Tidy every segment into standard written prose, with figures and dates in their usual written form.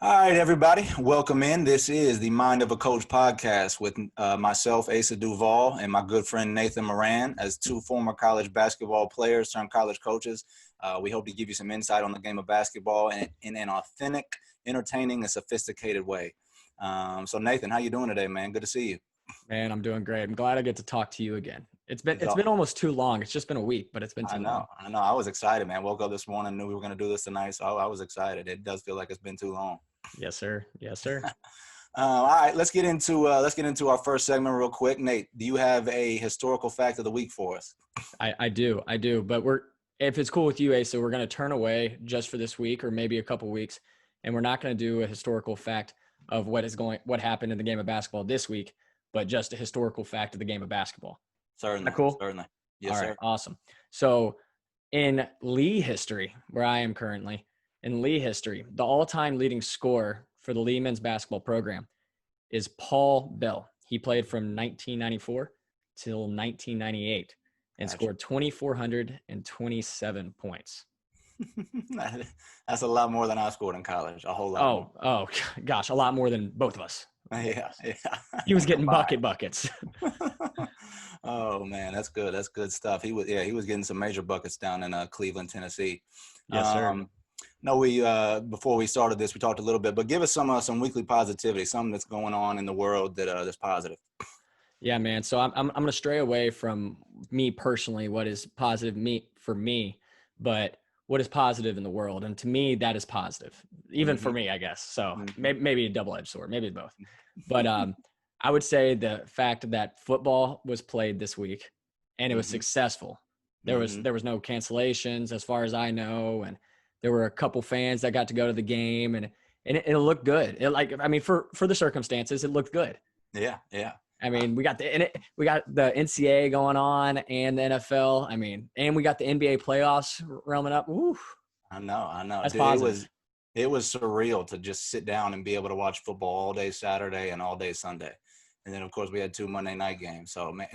All right, everybody, welcome in. This is the Mind of a Coach podcast with myself, Asa Duvall, and my good friend Nathan Moran, as two former college basketball players turned college coaches. We hope to give you some insight on the game of basketball in an authentic, entertaining, and sophisticated way. So, Nathan, how you doing today, man? Good to see you. Man, I'm doing great. I'm glad I get to talk to you again. It's been almost too long. It's just been a week, but it's been too long. I know. I was excited, man. Woke up this morning, knew we were going to do this tonight, so I was excited. It does feel like it's been too long. Yes, sir. Yes, sir. All right, let's get into our first segment real quick. Nate, do you have a historical fact of the week for us? I do. But if it's cool with you, Asa, we're going to turn away just for this week or maybe a couple weeks, and we're not going to do a historical fact of what happened in the game of basketball this week, but just a historical fact of the game of basketball. Certainly. Cool? Certainly. Yes, All right, sir. awesome. So in Lee history, where I am currently, in Lee history, the all-time leading scorer for the Lee men's basketball program is Paul Bell. He played from 1994 till 1998 and scored 2,427 points. That's a lot more than I scored in college. A whole lot. Oh gosh, a lot more than both of us. Yeah. He was getting buckets. Oh man, that's good. That's good stuff. He was getting some major buckets down in Cleveland, Tennessee. Yes, sir. No, before we started this, we talked a little bit, but give us some weekly positivity, something that's going on in the world that's positive. Yeah, man. So I'm going to stray away from me personally, what is positive for me, but what is positive in the world. And to me, that is positive, even for me, I guess. So maybe a double-edged sword, maybe both. But I would say the fact that football was played this week and it was successful. There was no cancellations as far as I know. And there were a couple fans that got to go to the game and it looked good. For the circumstances, it looked good. Yeah. I mean, we got the NCAA going on and the NFL. I mean, and we got the NBA playoffs roaming up. Woo. I know. That's Dude, positive. It was surreal to just sit down and be able to watch football all day Saturday and all day Sunday. And then, of course, we had 2 Monday night games. So, man,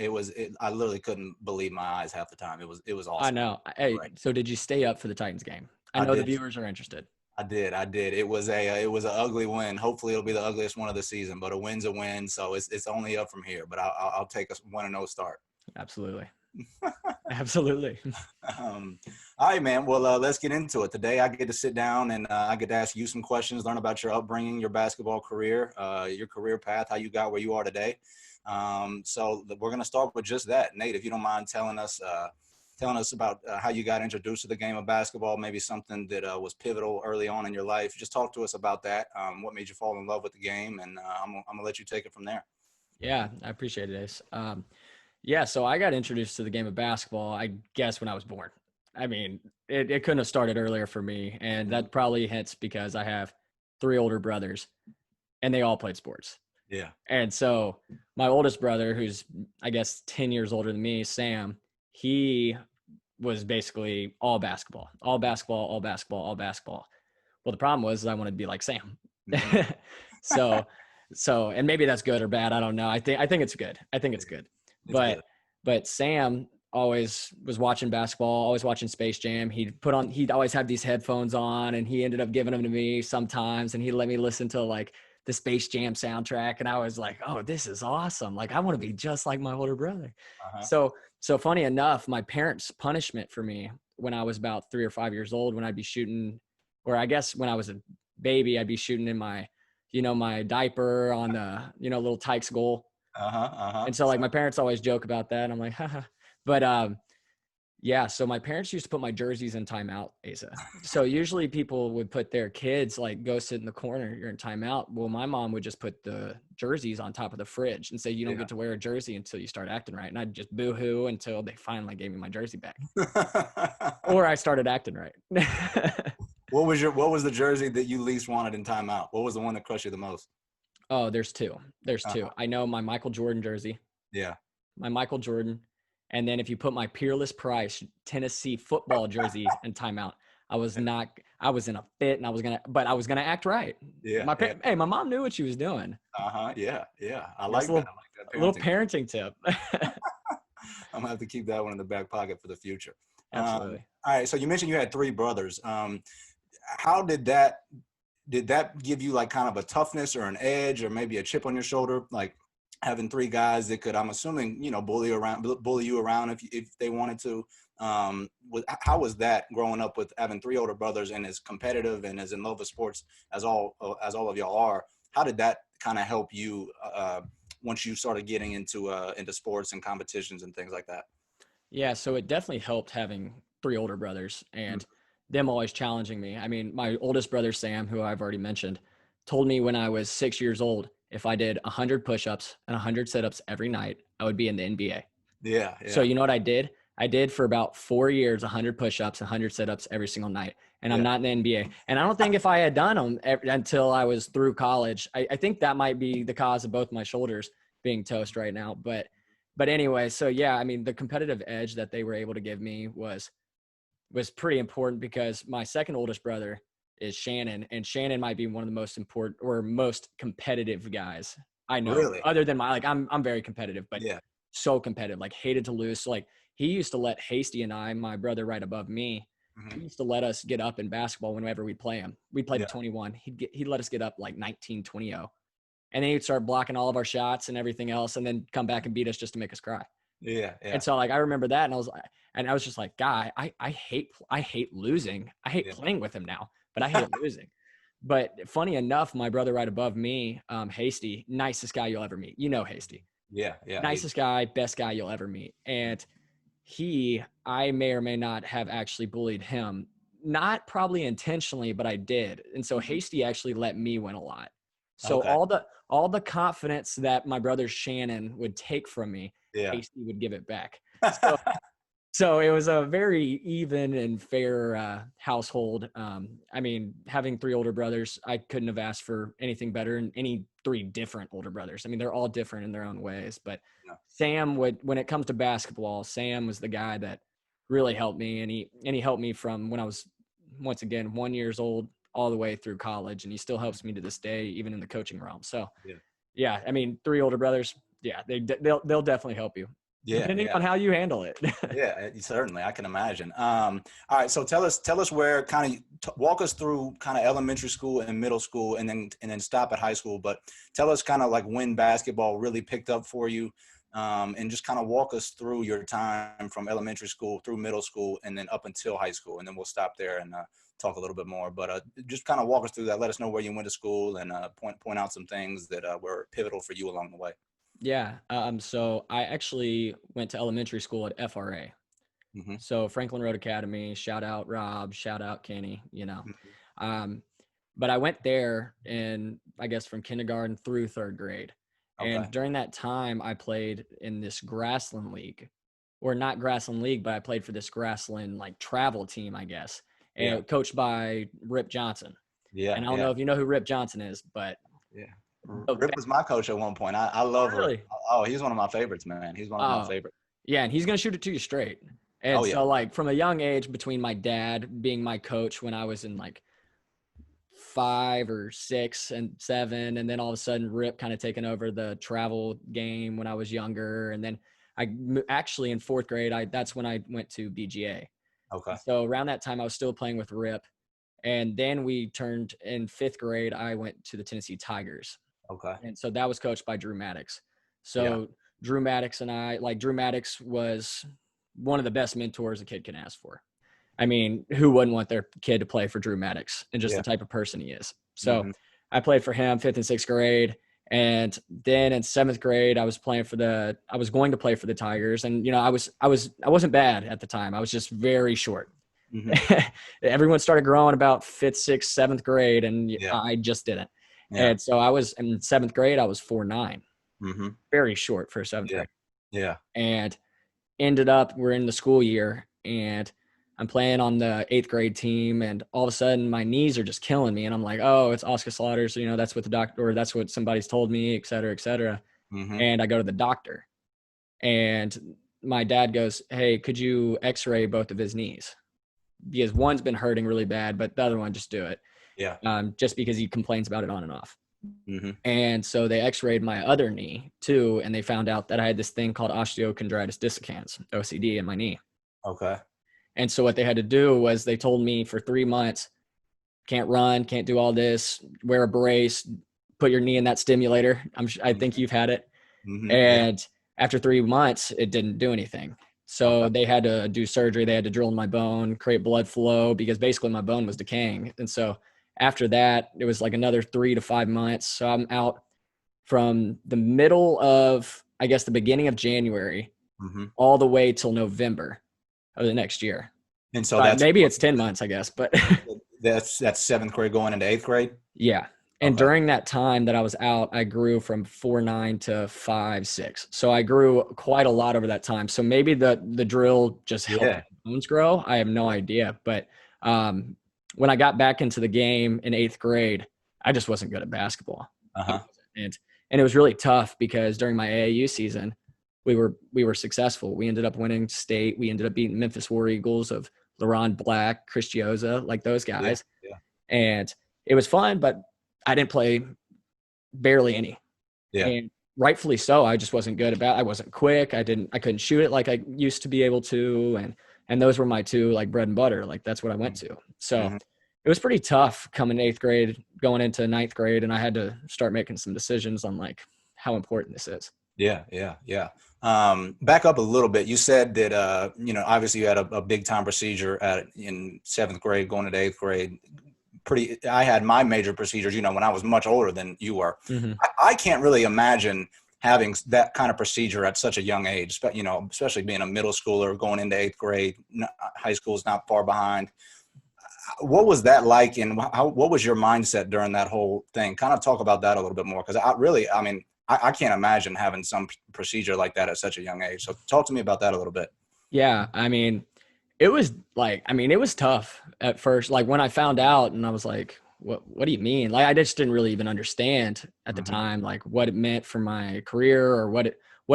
I literally couldn't believe my eyes half the time. It was awesome. I know. Hey, right. So did you stay up for the Titans game? I know the viewers are interested. I did. It was an ugly win. Hopefully, it'll be the ugliest one of the season. But a win's a win, so it's only up from here. But I'll take a 1-0 start. Absolutely. Absolutely. All right, man. Well, let's get into it. Today, I get to sit down and I get to ask you some questions, learn about your upbringing, your basketball career, your career path, how you got where you are today. So we're going to start with just that. Nate, if you don't mind telling us about how you got introduced to the game of basketball, maybe something that was pivotal early on in your life. Just talk to us about that. What made you fall in love with the game? And I'm going to let you take it from there. Yeah, I appreciate it, Ace. So I got introduced to the game of basketball, I guess, when I was born. I mean, it couldn't have started earlier for me. And that probably hits because I have 3 older brothers and they all played sports. Yeah. And so my oldest brother, who's, I guess, 10 years older than me, Sam, he was basically all basketball. Well, the problem was I wanted to be like Sam. So, and maybe that's good or bad. I don't know. I think it's good. But Sam always was watching basketball, always watching Space Jam. He'd always have these headphones on and he ended up giving them to me sometimes. And he'd let me listen to like the Space Jam soundtrack. And I was like, oh, this is awesome. Like, I want to be just like my older brother. So funny enough, my parents' punishment for me when I was about 3 or 5 years old, when I'd be shooting, or I guess when I was a baby, I'd be shooting in my diaper on the, little Tykes goal. And so like my parents always joke about that. And I'm like, haha. But so my parents used to put my jerseys in timeout, Asa. So usually people would put their kids, like, go sit in the corner, you're in timeout. Well, my mom would just put the jerseys on top of the fridge and say, you don't get to wear a jersey until you start acting right. And I'd just boo-hoo until they finally gave me my jersey back. Or I started acting right. What was the jersey that you least wanted in timeout? What was the one that crushed you the most? Oh, there's two. I know my Michael Jordan jersey. Yeah. My Michael Jordan. And then if you put my Peerless Price Tennessee football jersey in timeout, I was in a fit and I was going to act right. Yeah. Hey, my mom knew what she was doing. Yeah. I like that. A little parenting tip. I'm going to have to keep that one in the back pocket for the future. Absolutely. All right. So you mentioned you had 3 brothers. How did that did that give you like kind of a toughness or an edge or maybe a chip on your shoulder, like having three guys that could, I'm assuming, bully you around if they wanted to? How was that growing up with having three older brothers and as competitive and as in love with sports as all of y'all are? How did that kind of help you once you started getting into sports and competitions and things like that? Yeah, so it definitely helped having three older brothers and them always challenging me. I mean, my oldest brother, Sam, who I've already mentioned, told me when I was 6 years old, if I did 100 push-ups and 100 sit-ups every night, I would be in the NBA. Yeah, So yeah, you know what I did? I did for about 4 years, 100 push-ups, 100 sit-ups every single night. And I'm yeah. not in the NBA. And I don't think if I had done them until I was through college, I think that might be the cause of both my shoulders being toast right now. But anyway, so yeah, I mean, the competitive edge that they were able to give me was pretty important because my second oldest brother is Shannon, and Shannon might be one of the most important or most competitive guys I know. Really? Other than I'm very competitive, but Yeah. so competitive, like hated to lose. So like he used to let Hasty and I, my brother right above me, he Hmm. used to let us get up in basketball whenever we play him. We played Yeah. at 21. He'd let us get up like 19-20-0. And then he'd start blocking all of our shots and everything else and then come back and beat us just to make us cry. Yeah. And Yeah. so like I remember that and I was just like, guy, I hate losing. I hate Yeah. playing with him now, but I hate losing. But funny enough, my brother right above me, Hasty, nicest guy you'll ever meet. You know Hasty. Yeah. Yeah. Nicest guy, best guy you'll ever meet. And I may or may not have actually bullied him. Not probably intentionally, but I did. And so Mhm. Hasty actually let me win a lot. So Okay. all the confidence that my brother Shannon would take from me, Yeah. Hasty would give it back. So it was a very even and fair household. I mean, having three older brothers, I couldn't have asked for anything better, and any three different older brothers. I mean, they're all different in their own ways. But Yeah. Sam would, when it comes to basketball, Sam was the guy that really helped me, and he helped me from when I was once again 1 years old all the way through college, and he still helps me to this day, even in the coaching realm. So Yeah. yeah, I mean, three older brothers, yeah, they'll definitely help you, Yeah. depending Yeah. on how you handle it. Yeah, certainly, I can imagine. All right, so tell us where kind of walk us through kind of elementary school and middle school, and then stop at high school. But tell us kind of like when basketball really picked up for you, and just kind of walk us through your time from elementary school through middle school and then up until high school, and then we'll stop there and talk a little bit more. But just kind of walk us through that. Let us know where you went to school and point out some things that were pivotal for you along the way. Yeah. So I actually went to elementary school at FRA. Hmm. So Franklin Road Academy, shout out Rob, shout out Kenny, you know. Hmm. Um, but I went there in, I guess, from kindergarten through third grade. Okay. And during that time, I played in this grassland league, or not grassland league, but I played for this grassland like travel team, I guess, Yeah. and coached by Rip Johnson. Yeah. And I don't Yeah. know if you know who Rip Johnson is, but Yeah. the Rip was my coach at one point. I love Rip. really, Oh, he's one of my favorites, man. He's one of my oh, favorites. yeah, and he's gonna shoot it to you straight. And Oh yeah. so, like, from a young age, between my dad being my coach when I was in like 5 or 6 and 7, and then all of a sudden Rip kind of taking over the travel game when I was younger, and then actually in fourth grade, that's when I went to BGA. Okay. So around that time, I was still playing with Rip, and then we turned in fifth grade. I went to the Tennessee Tigers. Okay. And so that was coached by Drew Maddox. Yeah. So Drew Maddox and Drew Maddox was one of the best mentors a kid can ask for. I mean, who wouldn't want their kid to play for Drew Maddox and just Yeah. the type of person he is? So Hmm. I played for him fifth and sixth grade. And then in seventh grade, I was going to play for the Tigers. And, you know, I wasn't bad at the time. I was just very short. Hmm. Everyone started growing about fifth, sixth, seventh grade, and Yeah. I just didn't. Yeah. And so I was in seventh grade, I was 4'9", Hmm. very short for seventh Yeah. grade. Yeah. And ended up, we're in the school year, and I'm playing on the eighth grade team, and all of a sudden my knees are just killing me. And I'm like, oh, it's Oscar Slaughter. So, you know, that's what the doctor, or that's what somebody's told me, et cetera, et cetera. Hmm. And I go to the doctor, and my dad goes, hey, could you x-ray both of his knees? Because one's been hurting really bad, but the other one, just do it. Yeah. Just because he complains about it on and off. Hmm. And so they x-rayed my other knee too, and they found out that I had this thing called osteochondritis dissecans, OCD, in my knee. Okay. And so what they had to do was they told me for 3 months, can't run, can't do all this, wear a brace, put your knee in that stimulator. I think you've had it. Yeah. And after 3 months, it didn't do anything. Okay. So they had to do surgery. They had to drill in my bone, create blood flow, because basically my bone was decaying. And so after that, it was like another 3 to 5 months. So I'm out from the middle of, I guess, the beginning of January Hmm. all the way till November of the next year. And so that's Maybe it's 10 months, I guess, but that's seventh grade going into eighth grade. yeah. And Okay. during that time that I was out, I grew from 4'9" to 5'6". So I grew quite a lot over that time. So maybe the drill just helped Yeah. my bones grow. I have no idea. But when I got back into the game in eighth grade, I just wasn't good at basketball. I Uh-huh. wasn't. And it was really tough because during my AAU season, we were successful. We ended up winning state. We ended up beating Memphis War Eagles of LeRon Black, Chris Chioza, like those Yeah. guys. Yeah. And it was fun, but I didn't play barely any. Yeah. And rightfully so. I just wasn't good about. I wasn't quick. I couldn't shoot it like I used to be able to. And those were my two like bread and butter. Like that's what I went to. So Mm-hmm. it was pretty tough coming eighth grade, going into ninth grade, and I had to start making some decisions on like how important this is. Yeah, yeah, yeah. Back up a little bit. You said that obviously you had a big time procedure in seventh grade, going into eighth grade. I had my major procedures, when I was much older than you were. Mm-hmm. I can't really imagine having that kind of procedure at such a young age, but especially being a middle schooler going into eighth grade. High school is not far behind. What was that like, and what was your mindset during that whole thing? Kind of talk about that a little bit more, because I can't imagine having some procedure like that at such a young age. So talk to me about that a little bit. Yeah, it was it was tough at first. Like when I found out, and I was like, "What do you mean?" Like I just didn't really even understand at the Mm-hmm. time, like what it meant for my career or what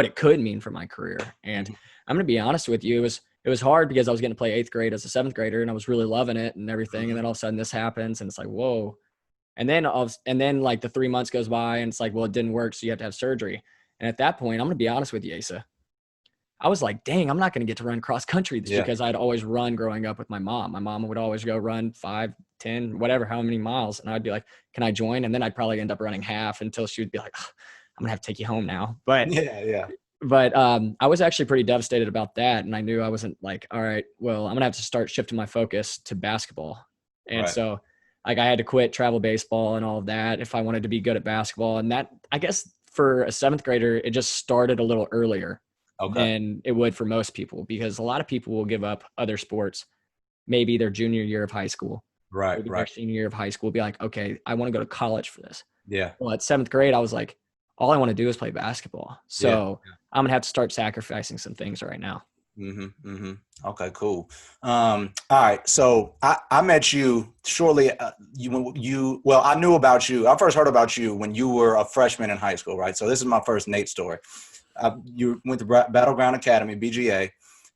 it could mean for my career. And Mm-hmm. I'm gonna be honest with you, it was hard because I was getting to play eighth grade as a seventh grader, and I was really loving it and everything. And then all of a sudden, this happens, and it's like, whoa. And then like the 3 months goes by, and it's like, well, it didn't work, so you have to have surgery. And at that point, I'm gonna be honest with you, Asa. I was like, dang, I'm not going to get to run cross country this year, Yeah. because I'd always run growing up with my mom. My mom would always go run 5, 10, whatever, how many miles. And I'd be like, can I join? And then I'd probably end up running half until she would be like, I'm gonna have to take you home now. But, Yeah. Yeah. I was actually pretty devastated about that. And I knew I wasn't like, all right, well, I'm going to have to start shifting my focus to basketball. And Right. so like I had to quit travel baseball and all of that if I wanted to be good at basketball. And that, I guess for a seventh grader, it just started a little earlier Okay. than it would for most people, because a lot of people will give up other sports, maybe their junior year of high school, Right. maybe their Right. senior year of high school, be like, okay, I want to go to college for this. Yeah. Well, at seventh grade, I was like, all I want to do is play basketball. Yeah. So I'm gonna have to start sacrificing some things right now. Mm-hmm. Mm-hmm. Okay, cool. All right. So I met you shortly. I knew about you. I first heard about you when you were a freshman in high school, right? So this is my first Nate story. You went to Battleground Academy, BGA,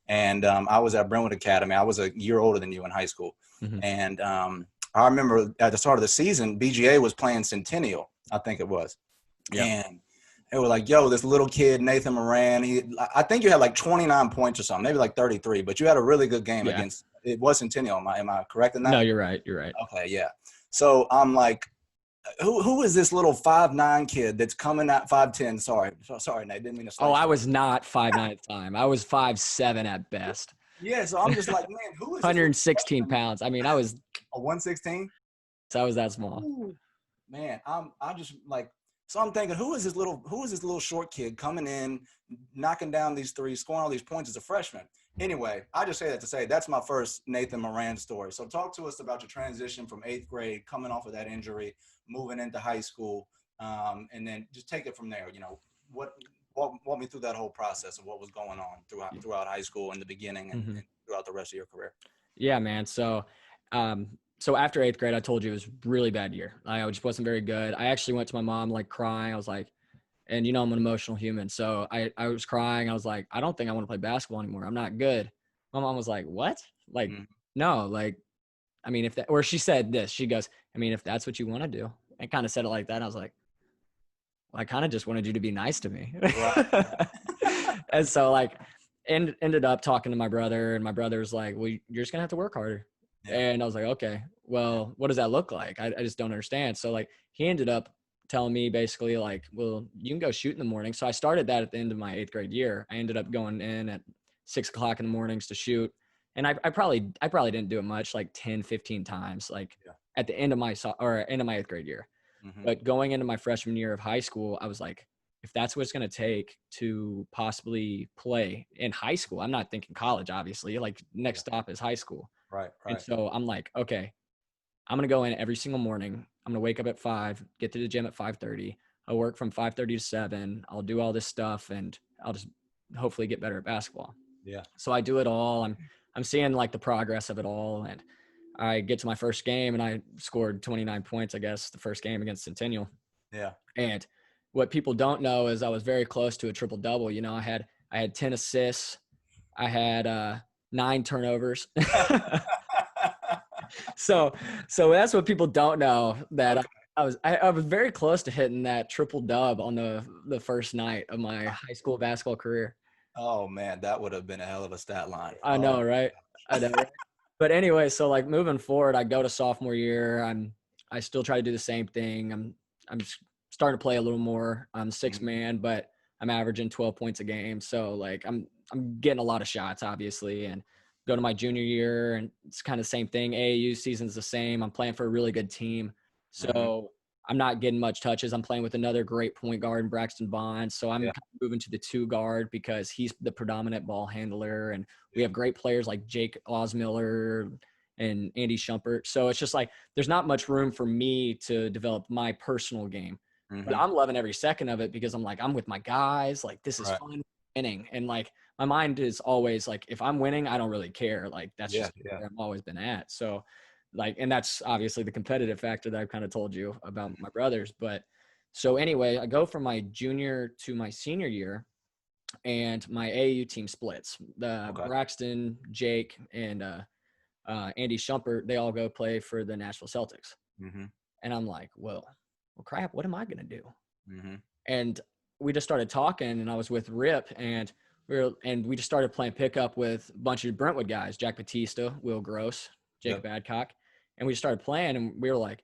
and I was at Brentwood Academy. I was a year older than you in high school. Mm-hmm. And I remember at the start of the season, BGA was playing Centennial, I think it was. Yeah. And they were like, yo, this little kid, Nathan Moran, I think you had like 29 points or something, maybe like 33, but you had a really good game against, it was Centennial. Am I correct in that? No, you're right. You're right. Okay, yeah. So I'm like, who is this little 5'9" kid that's coming at 5'10"? Sorry, Nate, didn't mean to slight I you. was not 5'9" at the time. I was 5'7" at best. Yeah, so I'm just like, man, who is this? 116 pounds. I mean, I was a 116. So I was that small. Ooh, man, I just like, so I'm thinking, who is this little short kid coming in, knocking down these threes, scoring all these points as a freshman? Anyway, I just say that to say that's my first Nathan Moran story. So talk to us about your transition from eighth grade, coming off of that injury, moving into high school, and then just take it from there. Walk me through that whole process of what was going on throughout high school in the beginning and throughout the rest of your career. Yeah, man. So after eighth grade, I told you it was a really bad year. I just wasn't very good. I actually went to my mom like crying. I was like, and I'm an emotional human. So I was crying. I was like, I don't think I want to play basketball anymore. I'm not good. My mom was like, what? Like, no, like, I mean, or she said this, she goes, I mean, if that's what you want to do. I kind of said it like that. I was like, well, I kind of just wanted you to be nice to me. Right. And so like, ended up talking to my brother, and my brother was like, well, you're just gonna have to work harder. Yeah. And I was like, okay, well, what does that look like? I just don't understand. So like he ended up telling me basically like, well, you can go shoot in the morning. So I started that at the end of my 8th grade year. I ended up going in at 6 o'clock in the mornings to shoot. And I probably didn't do it much, like 10, 15 times, like Yeah. at the end of my 8th grade year. Mm-hmm. But going into my freshman year of high school, I was like, if that's what it's going to take to possibly play in high school, I'm not thinking college, obviously. Like next stop is high school. Right. And Right. so I'm like, okay, I'm going to go in every single morning. I'm going to wake up at 5, get to the gym at 5:30. I'll work from 5:30 to 7. I'll do all this stuff and I'll just hopefully get better at basketball. Yeah. So I do it all. I'm seeing like the progress of it all. And I get to my first game and I scored 29 points, I guess, the first game against Centennial. Yeah. And what people don't know is I was very close to a triple double. You know, I had 10 assists. I had 9 turnovers. So that's what people don't know, that Okay. I was very close to hitting that triple dub on the first night of my high school basketball career. Oh man, that would have been a hell of a stat line. I Oh. know, right? I know, right? But anyway, so like moving forward, I go to sophomore year. I still try to do the same thing. I'm just starting to play a little more. I'm 6-man, but I'm averaging 12 points a game. So like I'm getting a lot of shots, obviously, and go to my junior year and it's kind of the same thing. AAU season's the same. I'm playing for a really good team. Mm-hmm. So I'm not getting much touches. I'm playing with another great point guard, Braxton Bonds. So I'm Yeah. kind of moving to the 2 guard because he's the predominant ball handler. And we Yeah. have great players like Jake Osmiller and Andy Shumpert. So it's just like there's not much room for me to develop my personal game. But Mm-hmm. I'm loving every second of it because I'm like, I'm with my guys. Like, this is Right. fun winning. And like, my mind is always like, if I'm winning, I don't really care. Like, that's Yeah. just Yeah. where I've always been at. So, like, and that's obviously the competitive factor that I've kind of told you about my brothers. But so, anyway, I go from my junior to my senior year, and my AAU team splits. The Okay. Braxton, Jake, and Andy Shumpert, they all go play for the Nashville Celtics. Mm-hmm. And I'm like, well, crap, what am I going to do? Mm-hmm. And we just started talking, and I was with Rip, and we just started playing pickup with a bunch of Brentwood guys, Jack Batista, Will Gross, Jacob Yep. Adcock. And we just started playing, and we were like,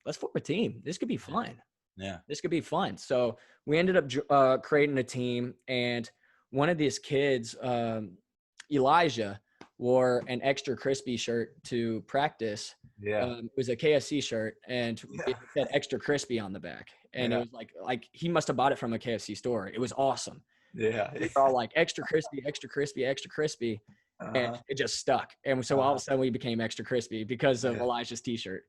let's form a team. This could be fun. Yeah. This could be fun. So we ended up creating a team, and one of these kids, Elijah, wore an Extra Crispy shirt to practice. Yeah. It was a KFC shirt, and it said Extra Crispy on the back. And it was like he must have bought it from a KFC store. It was awesome. Yeah. We were all like, Extra Crispy, Extra Crispy, Extra Crispy. And it just stuck. And so all of a sudden we became Extra Crispy because of Elijah's t-shirt.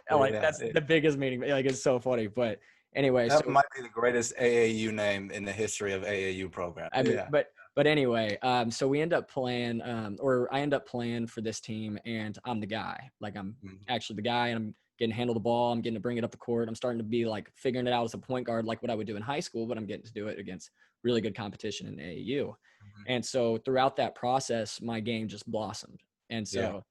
Like, that's the biggest meaning. Like, it's so funny. But anyway, that might be the greatest AAU name in the history of AAU program. I mean, but anyway, so we end up playing, or I end up playing for this team, and I'm the guy. Like, I'm actually the guy, and I'm getting to handle the ball. I'm getting to bring it up the court. I'm starting to be like figuring it out as a point guard, like what I would do in high school, but I'm getting to do it against really good competition in AAU. And so throughout that process, my game just blossomed. And so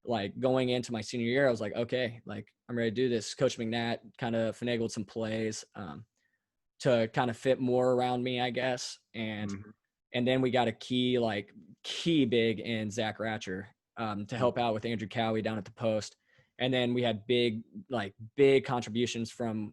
like going into my senior year, I was like, okay, like I'm ready to do this. Coach McNatt kind of finagled some plays to kind of fit more around me, I guess. And then we got a key big in Zach Ratcher to help out with Andrew Cowie down at the post. And then we had big contributions from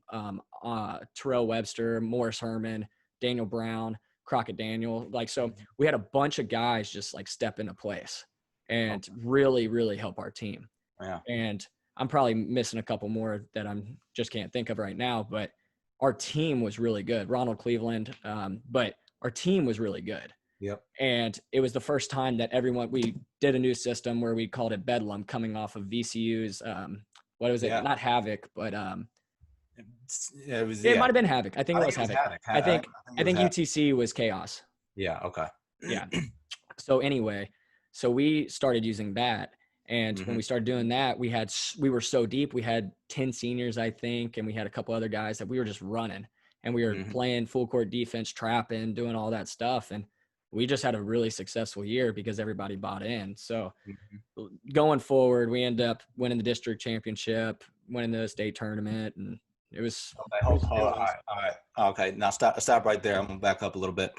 Terrell Webster, Morris Herman, Daniel Brown, Crockett Daniel. Like, so we had a bunch of guys just like step into place and really, really help our team. Yeah. And I'm probably missing a couple more that I'm just can't think of right now, but our team was really good. Ronald Cleveland, but our team was really good. Yep. And it was the first time that we did a new system where we called it Bedlam, coming off of VCU's, what was it? Not Havoc, but it might have been Havoc. I think it was Havoc. I think UTC was Chaos. Yeah. Okay. Yeah. So anyway, so we started using that. And when we started doing that, we were so deep. We had 10 seniors, I think, and we had a couple other guys that we were just running, and we were playing full court defense, trapping, doing all that stuff. And we just had a really successful year because everybody bought in. So going forward, we end up winning the district championship, winning the state tournament, and It was, Okay, it was, hold it on. was All right, awesome. all right. Okay, now stop right there. I'm gonna back up a little bit.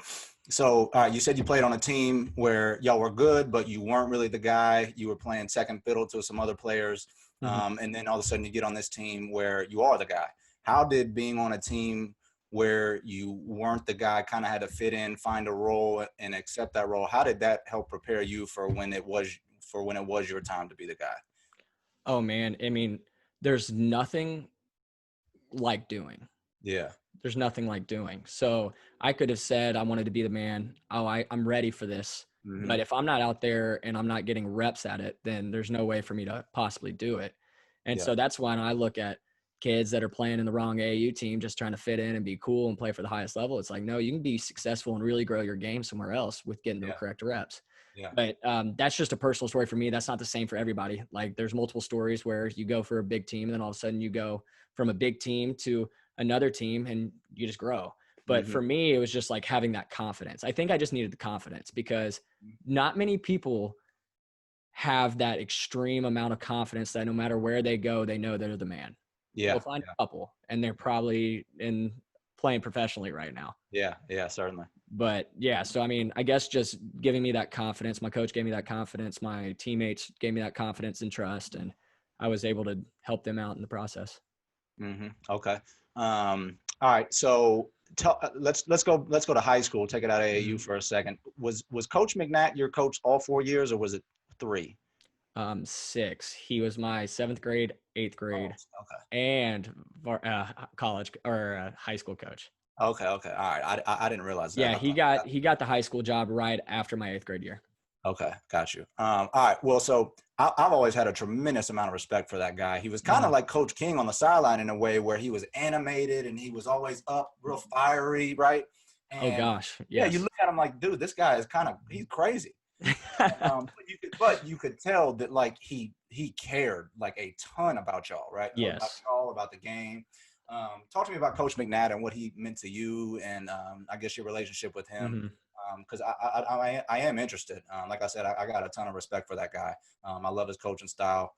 So, all right, you said you played on a team where y'all were good, but you weren't really the guy. You were playing second fiddle to some other players, Mhm. and then all of a sudden you get on this team where you are the guy. How did being on a team where you weren't the guy kind of had to fit in, find a role, and accept that role? How did that help prepare you for when it was your time to be the guy? Oh man. I mean, there's nothing like doing. Yeah. There's nothing like doing. So I could have said I wanted to be the man. Oh, I'm ready for this. Hmm. But if I'm not out there and I'm not getting reps at it, then there's no way for me to possibly do it. And Yeah. so that's when I look at kids that are playing in the wrong AAU team, just trying to fit in and be cool and play for the highest level. It's like, no, you can be successful and really grow your game somewhere else with getting the Yeah. correct reps. Yeah. But that's just a personal story for me. That's not the same for everybody. Like there's multiple stories where you go for a big team and then all of a sudden you go from a big team to another team and you just grow. But Hmm. for me, it was just like having that confidence. I think I just needed the confidence because not many people have that extreme amount of confidence that no matter where they go, they know they're the man. You'll Yeah. find a couple and they're probably in playing professionally right now. Yeah. Yeah. Certainly. But yeah, so I mean, I guess just giving me that confidence, my coach gave me that confidence, my teammates gave me that confidence and trust, and I was able to help them out in the process. Okay. All right. So let's go to high school. Take it out of AAU Mhm. for a second. Was Coach McNatt your coach all 4 years, or was it three? Six. He was my seventh grade, eighth Oh, grade, okay. and college or high school coach. Okay. Okay. All right. I didn't realize that. Yeah, I he thought. got the high school job right after my eighth grade year. Okay. Got you. All right. Well, so I've always had a tremendous amount of respect for that guy. He was kind of Mhm. like Coach King on the sideline in a way where he was animated and he was always up, real fiery, right? Oh And gosh, yeah, you yes. look at him like, dude, this guy is he's crazy. But you could tell that like he cared like a ton about y'all, right? About Yes. y'all, about the game. Talk to me about Coach McNatt and what he meant to you, and I guess your relationship with him. Mhm. Because I am interested. Like I said, I got a ton of respect for that guy. I love his coaching style.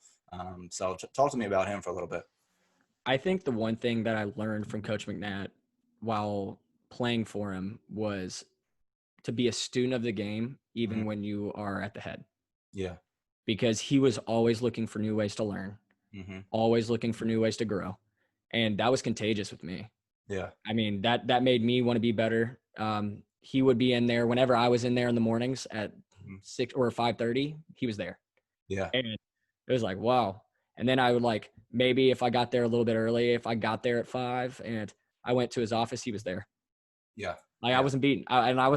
So talk to me about him for a little bit. I think the one thing that I learned from Coach McNatt while playing for him was to be a student of the game, Mhm. even when you are at the head, Yeah. because he was always looking for new ways to learn, Hmm. always looking for new ways to grow. And that was contagious with me. Yeah. I mean, that made me want to be better. He would be in there whenever I was in there in the mornings at Mhm. 6 or 5:30. He was there, Yeah. and it was like wow. And then I would like maybe if I got there a little bit early, if I got there at 5 and I went to his office, he was there. Yeah. Like I Yeah. wasn't beaten, and I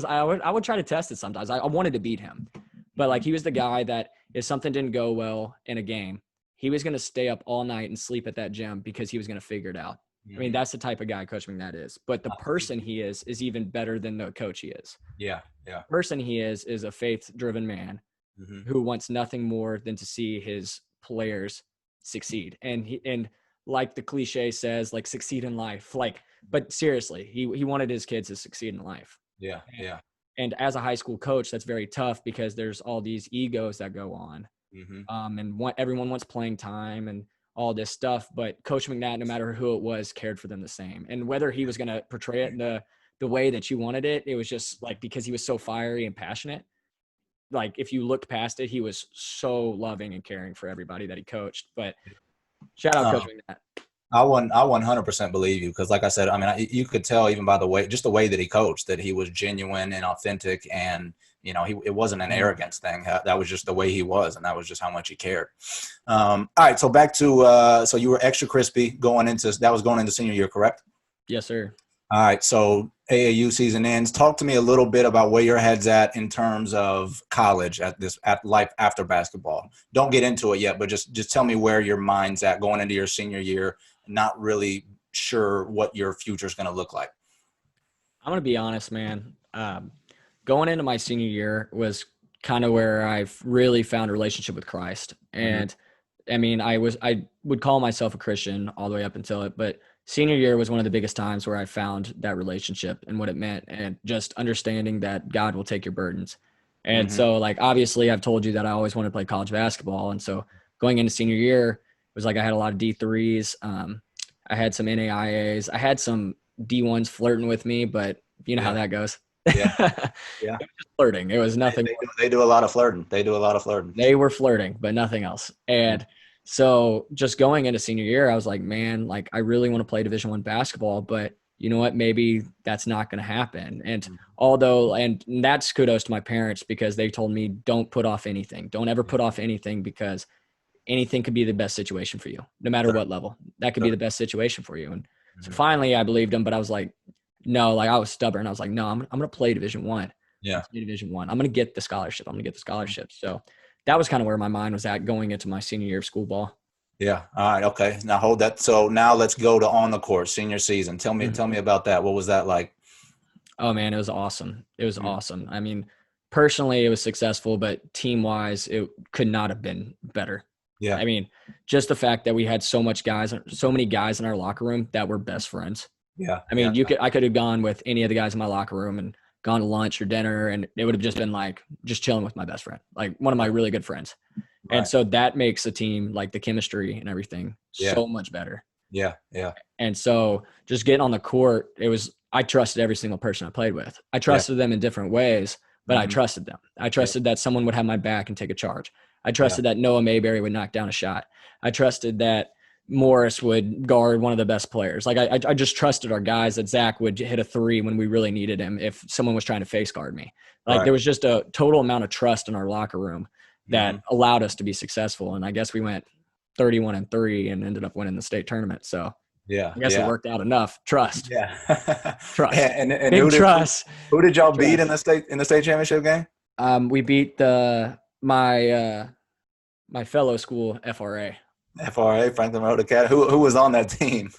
would try to test it sometimes. I wanted to beat him, but Hmm. like he was the guy that if something didn't go well in a game, he was going to stay up all night and sleep at that gym because he was going to figure it out. I mean, Hmm. that's the type of guy Coach McNatt is. But the person he is even better than the coach he is. Yeah. Yeah. The person he is a faith-driven man Hmm. who wants nothing more than to see his players succeed. And like the cliche says, like succeed in life. Like, but seriously, he wanted his kids to succeed in life. Yeah. Yeah. And as a high school coach, that's very tough because there's all these egos that go on. Hmm. Everyone wants playing time and all this stuff. But Coach McNatt, no matter who it was, cared for them the same. And whether he was going to portray it in the way that you wanted it, it was just like because he was so fiery and passionate. Like if you looked past it, he was so loving and caring for everybody that he coached. But shout out Coach McNatt. I 100% believe you because, like I said, I mean, you could tell even by just the way that he coached, that he was genuine and authentic, and it wasn't an Mhm. arrogance thing. That was just the way he was, and that was just how much he cared. All right, so back to so you were extra crispy going into senior year, correct? Yes, sir. All right, so AAU season ends. Talk to me a little bit about where your head's at in terms of college at life after basketball. Don't get into it yet, but just tell me where your mind's at going into your senior year. Not really sure what your future is going to look like. I'm gonna be honest, man. Going into my senior year was kind of where I've really found a relationship with Christ. Mm-hmm. And I mean, I would call myself a Christian all the way up until it, but senior year was one of the biggest times where I found that relationship and what it meant, and just understanding that God will take your burdens. And Mm-hmm. so, like, obviously, I've told you that I always wanted to play college basketball, and so going into senior year it was like I had a lot of D3s. I had some NAIAs. I had some D1s flirting with me, but you know how that goes. Yeah. Yeah. Just flirting. It was nothing. They do a lot of flirting. They do a lot of flirting. They were flirting, but nothing else. And so just going into senior year, I was like, man, like I really want to play Division I basketball, but you know what? Maybe that's not going to happen. And although, and that's kudos to my parents because they told me don't put off anything. Don't ever put off anything because anything could be the best situation for you, no matter what level. That could be the best situation for you. And so finally I believed them, but I was like, no, like I was stubborn. I was like, no, I'm going to play Division I. Yeah. Division I. I'm going to get the scholarship. I'm going to get the scholarship. So that was kind of where my mind was at going into my senior year of school ball. Yeah. All right. Okay. Now hold that. So now let's go to on the court senior season. Tell me about that. What was that like? Oh man, it was awesome. It was awesome. I mean, personally it was successful, but team wise, it could not have been better. Yeah. I mean, just the fact that we had so many guys in our locker room that were best friends. Yeah. I mean, I could have gone with any of the guys in my locker room and gone to lunch or dinner, and it would have just been like just chilling with my best friend, like one of my really good friends. Right. And so that makes a team, like the chemistry and everything, so much better. Yeah. Yeah. And so just getting on the court, I trusted every single person I played with. I trusted them in different ways, but I trusted them. I trusted that someone would have my back and take a charge. I trusted that Noah Mayberry would knock down a shot. I trusted that Morris would guard one of the best players. Like I just trusted our guys that Zach would hit a three when we really needed him if someone was trying to face guard me. Like there was just a total amount of trust in our locker room that allowed us to be successful. And I guess we went 31-3 and ended up winning the state tournament. So I guess it worked out enough. Trust. Yeah. Trust. And big trust. Who did y'all beat in the state championship game? We beat my fellow school FRA. FRA, Franklin Road Academy. Who was on that team?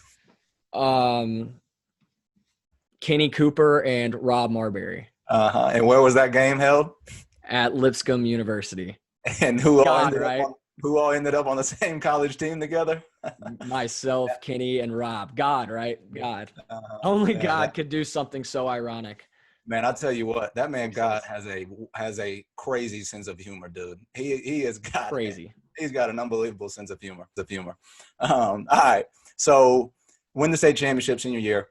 Kenny Cooper and Rob Marbury. And where was that game held? At Lipscomb University. And who all ended up on the same college team together? Myself, Kenny, and Rob. God, right? God. Only God could do something so ironic. Man, I'll tell you what, that man God has a crazy sense of humor, dude. He has got crazy. He's got an unbelievable sense of humor. All right. So win the state championship senior year.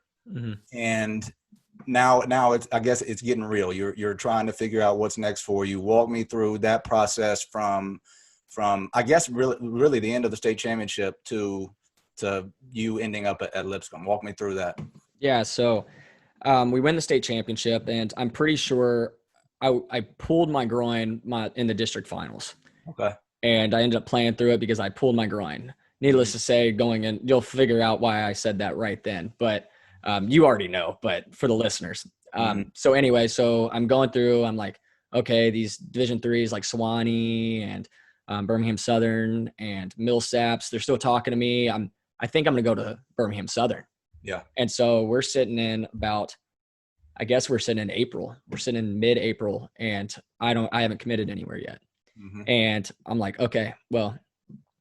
And now I guess it's getting real. You're trying to figure out what's next for you. Walk me through that process from I guess really the end of the state championship to you ending up at Lipscomb. Walk me through that. Yeah. So we win the state championship, and I'm pretty sure I pulled my groin in the district finals. Okay. And I ended up playing through it because I pulled my groin. Needless to say, going in, you'll figure out why I said that right then. But you already know, but for the listeners. So anyway, so I'm going through, I'm like, okay, these Division IIIs like Sewanee and Birmingham Southern and Millsaps, they're still talking to me. I think I'm going to go to Birmingham Southern. Yeah. And so we're sitting in we're sitting in April. We're sitting in mid-April, and I haven't committed anywhere yet. And I'm like, okay, well,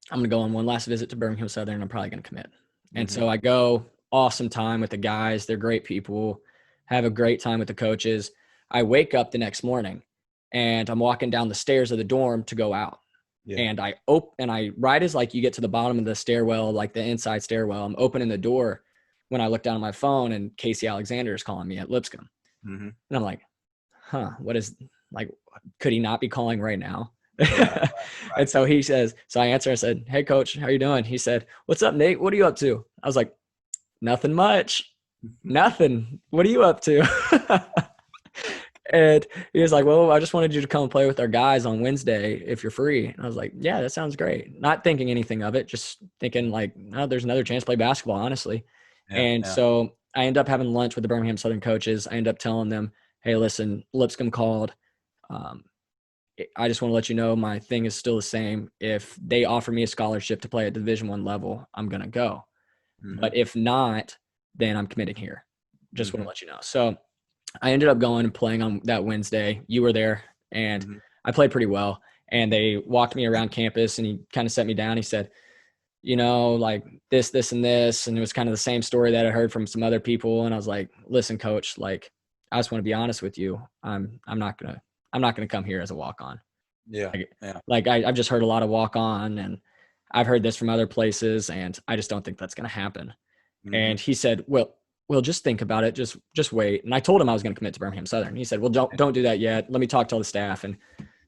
I'm going to go on one last visit to Birmingham Southern, and I'm probably going to commit. And so I go, awesome time with the guys. They're great people. Have a great time with the coaches. I wake up the next morning, and I'm walking down the stairs of the dorm to go out. Yeah. And I right as like you get to the bottom of the stairwell, like the inside stairwell, I'm opening the door when I look down at my phone, and Casey Alexander is calling me at Lipscomb. And I'm like, could he not be calling right now? Right. And so he says, so I answer, I said, hey coach, how you doing? He said, what's up, Nate? What are you up to? I was like, nothing much. Nothing. What are you up to? And he was like, well, I just wanted you to come play with our guys on Wednesday if you're free. And I was like, yeah, that sounds great. Not thinking anything of it, just thinking like, oh, there's another chance to play basketball, honestly. So I end up having lunch with the Birmingham Southern coaches. I end up telling them, hey, listen, Lipscomb called. I just want to let you know my thing is still the same. If they offer me a scholarship to play at Division I level, I'm going to go. But if not, then I'm committing here. Just want to let you know. So I ended up going and playing on that Wednesday. You were there, and I played pretty well. And they walked me around campus, and he kind of set me down. He said, like this, and this. And it was kind of the same story that I heard from some other people. And I was like, listen, coach, like, I just want to be honest with you. I'm not going to come here as a walk-on. Yeah. I've just heard a lot of walk-on, and I've heard this from other places, and I just don't think that's going to happen. And he said, well, just think about it. Just wait. And I told him I was going to commit to Birmingham Southern. He said, well, don't do that yet. Let me talk to all the staff. And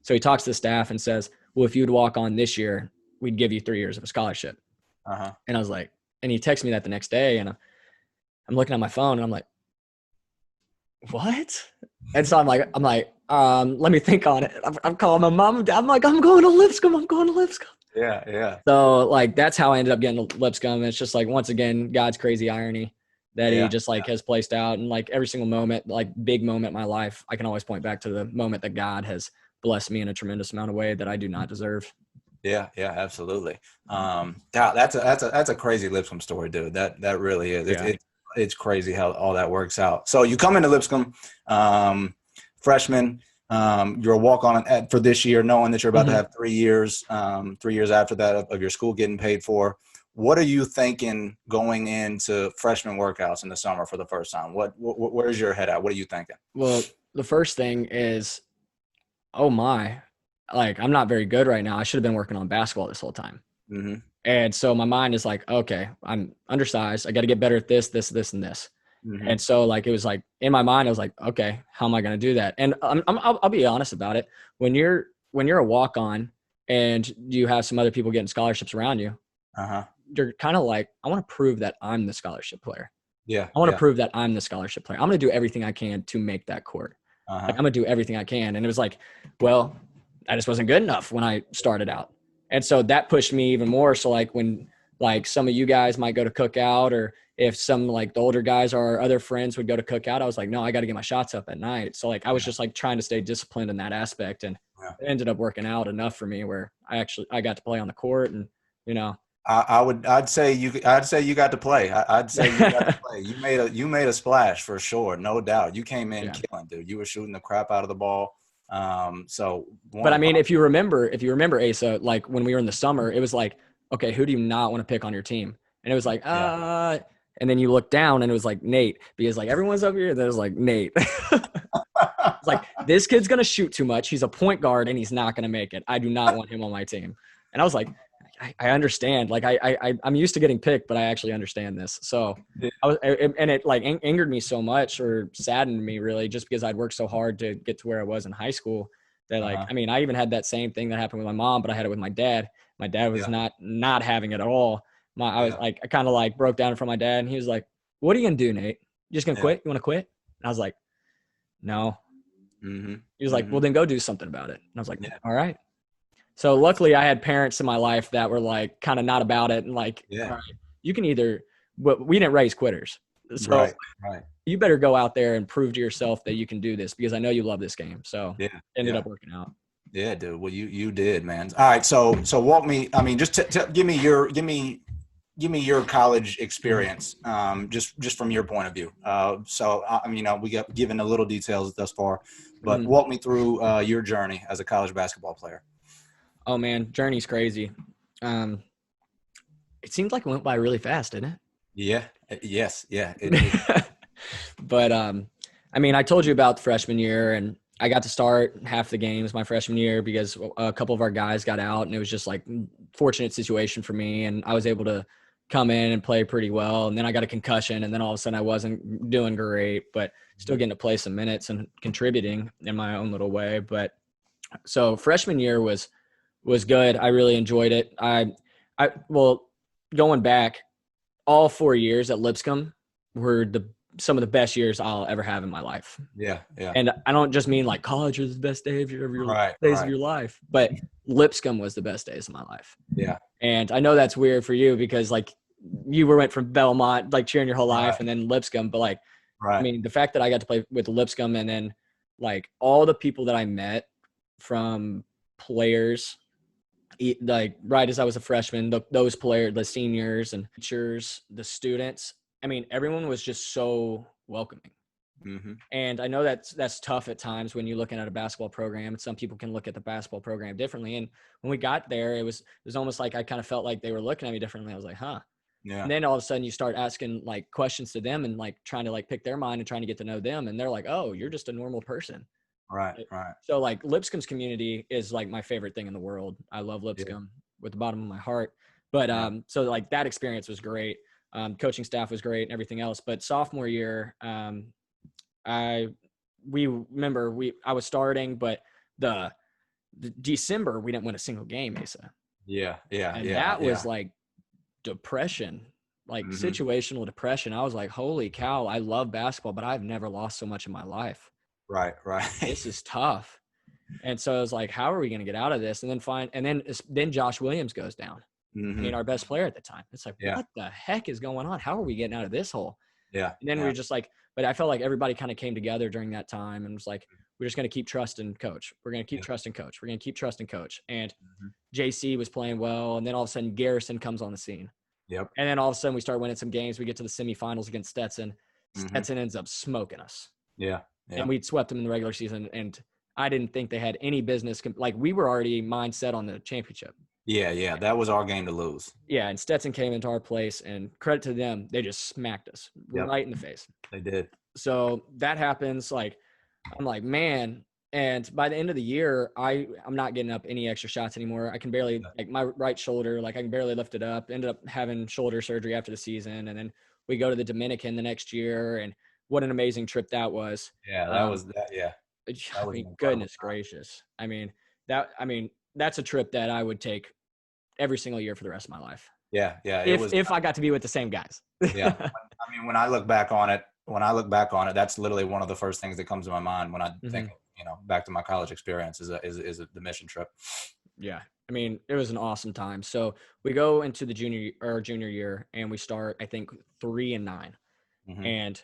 so he talks to the staff and says, well, if you'd walk on this year, we'd give you 3 years of a scholarship. And I was like, and he texted me that the next day, and I'm looking at my phone and I'm like, what? And so I'm like, let me think on it. I'm calling my mom and dad. I'm like, I'm going to Lipscomb. Yeah. So like, that's how I ended up getting to Lipscomb. It's just like, once again, God's crazy irony that he just like has placed out. And like every single moment, like big moment in my life, I can always point back to the moment that God has blessed me in a tremendous amount of way that I do not deserve. Yeah, absolutely. That's a crazy Lipscomb story, dude. That really is. Yeah. It's crazy how all that works out. So you come into Lipscomb, freshman. You're a walk-on for this year, knowing that you're about to have 3 years. 3 years after that of your school getting paid for. What are you thinking going into freshman workouts in the summer for the first time? Where's your head at? What are you thinking? Well, the first thing is, oh my, like I'm not very good right now. I should have been working on basketball this whole time. And so my mind is like, okay, I'm undersized. I got to get better at this, and this. And so like, it was like in my mind, I was like, okay, how am I going to do that? And I'll be honest about it. When you're a walk-on and you have some other people getting scholarships around you, you're kind of like, I want to prove that I'm the scholarship player. I want to prove that I'm the scholarship player. I'm going to do everything I can to make that court. Like, I'm going to do everything I can. And it was like, well, I just wasn't good enough when I started out. And so that pushed me even more. So like when like some of you guys might go to cookout, or if some like the older guys or our other friends would go to cookout, I was like, no, I got to get my shots up at night. So like I was just like trying to stay disciplined in that aspect, and it ended up working out enough for me where I got to play on the court. And I'd say you got to play. I'd say you got to play. You made a splash for sure, no doubt. You came in killing, dude. You were shooting the crap out of the ball. But I mean, if you remember Asa, like when we were in the summer, it was like, okay, who do you not want to pick on your team? And it was like, and then you look down and it was like Nate, because like everyone's up here. There's like Nate. It's like, this kid's going to shoot too much. He's a point guard and he's not going to make it. I do not want him on my team. And I was like, I understand. Like I'm used to getting picked, but I actually understand this. So and it like angered me so much, or saddened me really, just because I'd worked so hard to get to where I was in high school that like, I mean, I even had that same thing that happened with my mom, but I had it with my dad. My dad was not having it at all. I was like, I kind of like broke down in front of my dad, and he was like, what are you going to do, Nate? You just going to quit? You want to quit? And I was like, no. He was like, well, then go do something about it. And I was like, all right. So luckily I had parents in my life that were like kind of not about it, and like, all right, you can either, but we didn't raise quitters. So you better go out there and prove to yourself that you can do this, because I know you love this game. So it ended up working out. Yeah, dude. Well, you did, man. All right. So walk me, I mean, just give me your college experience, just from your point of view. So I mean, we got given a little details thus far, but walk me through your journey as a college basketball player. Oh man, journey's crazy. It seemed like it went by really fast, didn't it? Yeah. Yes. Yeah. But I mean, I told you about the freshman year, and I got to start half the games my freshman year because a couple of our guys got out, and it was just like fortunate situation for me, and I was able to come in and play pretty well. And then I got a concussion, and then all of a sudden I wasn't doing great, but still getting to play some minutes and contributing in my own little way. But so freshman year was good. I really enjoyed it. Well, going back, all 4 years at Lipscomb were some of the best years I'll ever have in my life. Yeah. And I don't just mean like college was the best day of your days of your life, but Lipscomb was the best days of my life. Yeah. And I know that's weird for you, because like you went from Belmont, like cheering your whole life, and then Lipscomb. But like, I mean, the fact that I got to play with Lipscomb, and then like all the people that I met, from players, like right as I was a freshman, those players, the seniors and teachers, the students, I mean, everyone was just so welcoming. And I know that's tough at times when you're looking at a basketball program, and some people can look at the basketball program differently. And when we got there, it was almost like I kind of felt like they were looking at me differently. I was like, huh. Yeah. And then all of a sudden you start asking like questions to them, and like trying to like pick their mind and trying to get to know them. And they're like, oh, you're just a normal person. Right. So like Lipscomb's community is like my favorite thing in the world. I love Lipscomb with the bottom of my heart. But so like that experience was great. Coaching staff was great and everything else. But sophomore year, I was starting, but the December we didn't win a single game, Asa. Yeah. And that was like depression, like situational depression. I was like, holy cow, I love basketball, but I've never lost so much in my life. Right. This is tough. And so I was like, how are we going to get out of this? And then Josh Williams goes down. I mean, our best player at the time. It's like, what the heck is going on? How are we getting out of this hole? Yeah. And then we were just like, but I felt like everybody kind of came together during that time and was like, we're just going to keep trusting coach. We're going to keep trusting coach. We're going to keep trusting coach. And JC was playing well. And then all of a sudden Garrison comes on the scene. Yep. And then all of a sudden we start winning some games. We get to the semifinals against Stetson. Stetson ends up smoking us. Yeah. And we'd swept them in the regular season. And I didn't think they had any business. Like we were already mindset on the championship. Yeah. That was our game to lose. Yeah. And Stetson came into our place, and credit to them, they just smacked us right in the face. They did. So that happens. Like, I'm like, man. And by the end of the year, I'm not getting up any extra shots anymore. I can barely, like my right shoulder, like I can barely lift it up. Ended up having shoulder surgery after the season. And then we go to the Dominican the next year. And what an amazing trip that was. Yeah, that was that. Yeah. I mean, goodness gracious. I mean, that's a trip that I would take every single year for the rest of my life. Yeah. If I got to be with the same guys. Yeah. I mean, when I look back on it, that's literally one of the first things that comes to my mind when I think, back to my college experience is the mission trip. Yeah. I mean, it was an awesome time. So we go into the junior year and we start, I think, 3-9 and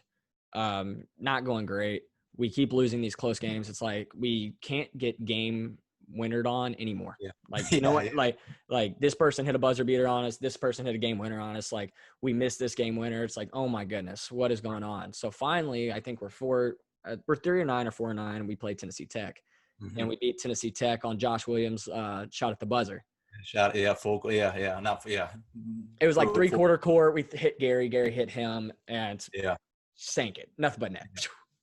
not going great. We keep losing these close games. It's like we can't get game winnered on anymore. Yeah. Like, you know what? Yeah. Like this person hit a buzzer beater on us. This person hit a game winner on us. Like we missed this game winner. It's like, oh my goodness, what is going on? So finally, I think we're 3-9 or 4-9, and we played Tennessee Tech, and we beat Tennessee Tech on Josh Williams' shot at the buzzer. It was like three-quarter court. We hit Gary hit him, and sank it. Nothing but net.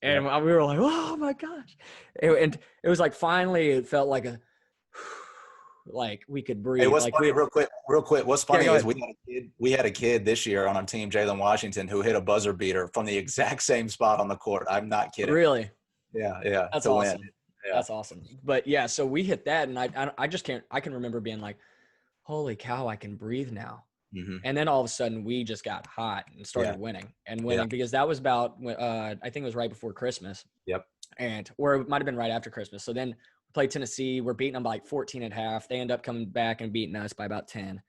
And we were like, oh my gosh. And it was like, finally, it felt like like we could breathe. Hey, what's like funny, real quick. What's funny is we had a kid this year on our team, Jalen Washington, who hit a buzzer beater from the exact same spot on the court. I'm not kidding. Really? Yeah. That's awesome. Yeah. That's awesome. But yeah, so we hit that, and I just can't. I can remember being like, holy cow, I can breathe now. And then all of a sudden we just got hot and started winning because that was about, I think it was right before Christmas. Yep. Or it might've been right after Christmas. So then we played Tennessee. We're beating them by like 14 at half. They end up coming back and beating us by about 10.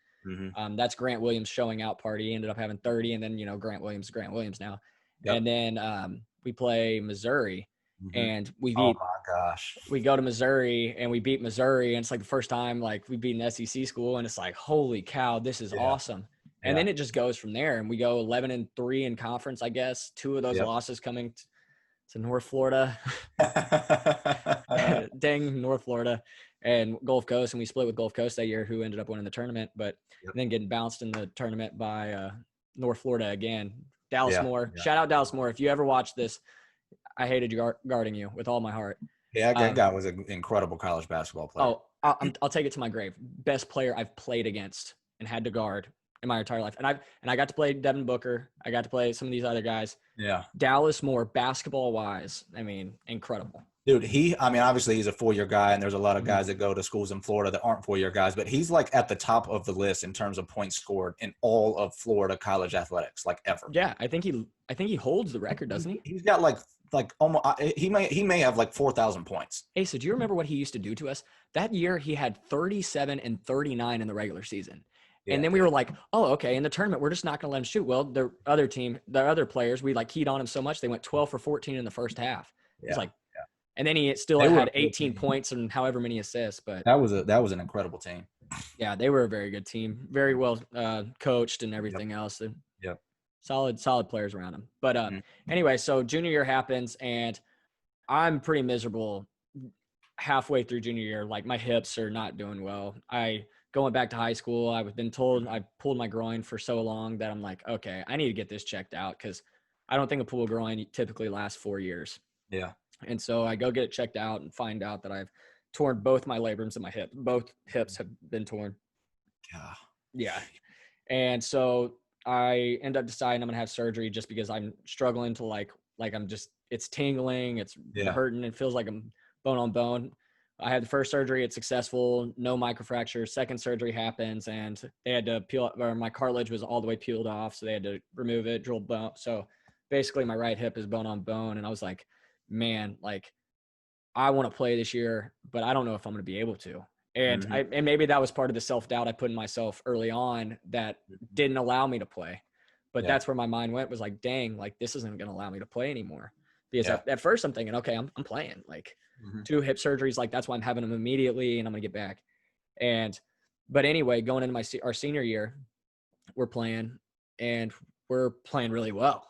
That's Grant Williams' showing out party. He ended up having 30, and then, Grant Williams now. Yep. And then we play Missouri. And we beat, oh my gosh, we go to Missouri and we beat Missouri. And it's like the first time like we beat an SEC school, and it's like, holy cow, this is awesome. And then it just goes from there, and we go 11-3 in conference, I guess. 2 of those losses coming to North Florida, dang North Florida and Gulf Coast. And we split with Gulf Coast that year, who ended up winning the tournament, but then getting bounced in the tournament by North Florida again. Dallas Moore. Shout out Dallas Moore. If you ever watch this, I hated guarding you with all my heart. Yeah, that guy was an incredible college basketball player. Oh, I'll take it to my grave. Best player I've played against and had to guard in my entire life. And I got to play Devin Booker. I got to play some of these other guys. Yeah. Dallas Moore, basketball wise, I mean, incredible. Dude, obviously he's a 4-year guy, and there's a lot of guys that go to schools in Florida that aren't 4-year guys, but he's like at the top of the list in terms of points scored in all of Florida college athletics, like ever. Yeah, I think he holds the record, doesn't he? He's got like almost he may have like 4,000 points. Hey, so do you remember what he used to do to us? That year he had 37 and 39 in the regular season. And then we were like, oh, okay, in the tournament, we're just not going to let him shoot. Well, the other players, we like keyed on him so much, they went 12 for 14 in the first half. It's like, and then he still had 18 points and however many assists. But that was an incredible team. Yeah, they were a very good team, very well coached and everything else. Yep. Solid players around him. But anyway, so junior year happens, and I'm pretty miserable halfway through junior year. Like my hips are not doing well. Going back to high school, I've been told I pulled my groin for so long that I'm like, okay, I need to get this checked out, because I don't think a pulled groin typically lasts 4 years. Yeah. And so I go get it checked out and find out that I've torn both my labrums and my hip. Both hips have been torn. Yeah. Yeah. And so I end up deciding I'm going to have surgery just because I'm struggling to it's tingling, it's hurting. It feels like I'm bone on bone. I had the first surgery. It's successful. No microfracture. Second surgery happens and they had to my cartilage was all the way peeled off. So they had to remove it, drill bone. So basically my right hip is bone on bone. And I was like, man, like I want to play this year, but I don't know if I'm going to be able to. And and maybe that was part of the self-doubt I put in myself early on that didn't allow me to play. But that's where my mind went, was like, dang, like this isn't going to allow me to play anymore. Because at first I'm thinking, okay, I'm playing. Like 2 hip surgeries, like that's why I'm having them immediately and I'm going to get back. But anyway, going into our senior year, we're playing and we're playing really well.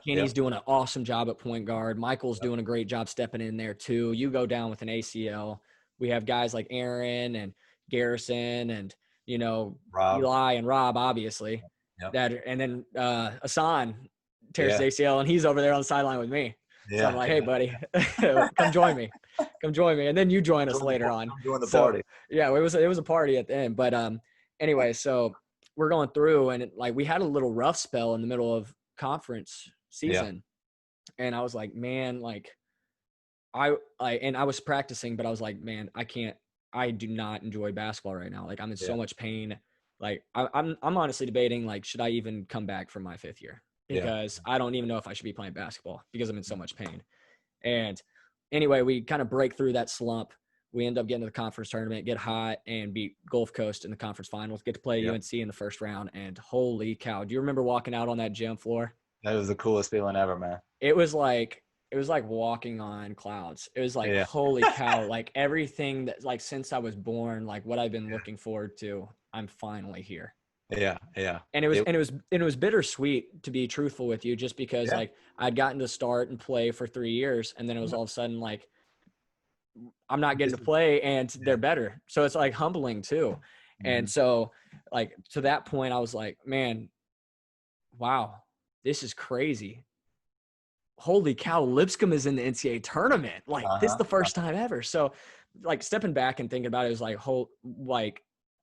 Kenny's doing an awesome job at point guard. Michael's doing a great job stepping in there too. You go down with an ACL. We have guys like Aaron and Garrison and, Rob. Eli and Rob, obviously. And then Asan tears his ACL and he's over there on the sideline with me. So I'm like, hey, buddy, come join me. Come join me. And then you join us later on. Join the party. Yeah, it was a party at the end. But anyway, so we're going through and we had a little rough spell in the middle of conference season. And I was like, man, like I was practicing, but I was like, man, I do not enjoy basketball right now. Like I'm in so much pain. Like I'm honestly debating, like, should I even come back for my 5th year? Because I don't even know if I should be playing basketball because I'm in so much pain. And anyway, we kind of break through that slump. We end up getting to the conference tournament, get hot, and beat Gulf Coast in the conference finals, get to play UNC in the first round. And holy cow, do you remember walking out on that gym floor? That was the coolest feeling ever, man. It was like walking on clouds. It was like, holy cow, like everything that, like, since I was born, like what I've been looking forward to, I'm finally here. Yeah. And it was bittersweet, to be truthful with you, just because like I'd gotten to start and play for 3 years, and then it was all of a sudden like I'm not getting to play and they're better. So it's like humbling too. And so like to that point, I was like, man, wow, this is crazy. Holy cow, Lipscomb is in the NCAA tournament. Like this is the first time ever. So like stepping back and thinking about it, was like,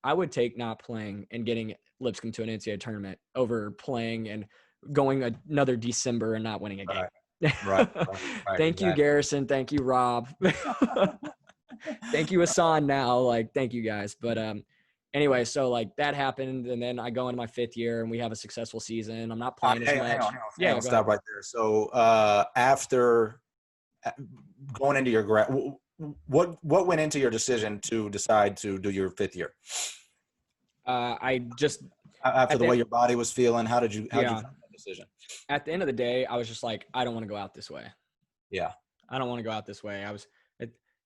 I would take not playing and getting Lipscomb to an NCAA tournament over playing and going another December and not winning a game. Right. Thank you, Garrison. Thank you, Rob. Thank you, Asan. Now, like, thank you guys. But anyway, so like that happened, and then I go into my 5th year, and we have a successful season. I'm not playing as much. Hang on, stop right there. So after going into your grad, what went into your decision to decide to do your 5th year? I just after the way your body was feeling, how did you make that decision? At the end of the day, I was just like, I don't want to go out this way. I don't want to go out this way.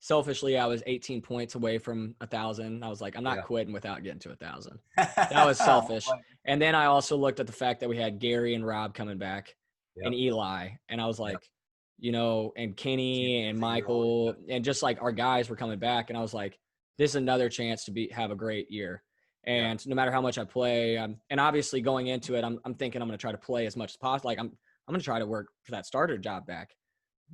Selfishly, I was 18 points away from 1,000. I was like, I'm not quitting without getting to 1,000. That was selfish. And then I also looked at the fact that we had Gary and Rob coming back and Eli. And I was like, and Kenny and Michael and just like our guys were coming back. And I was like, this is another chance to have a great year. And no matter how much I play, and obviously going into it, I'm thinking I'm going to try to play as much as possible. Like I'm going to try to work for that starter job back,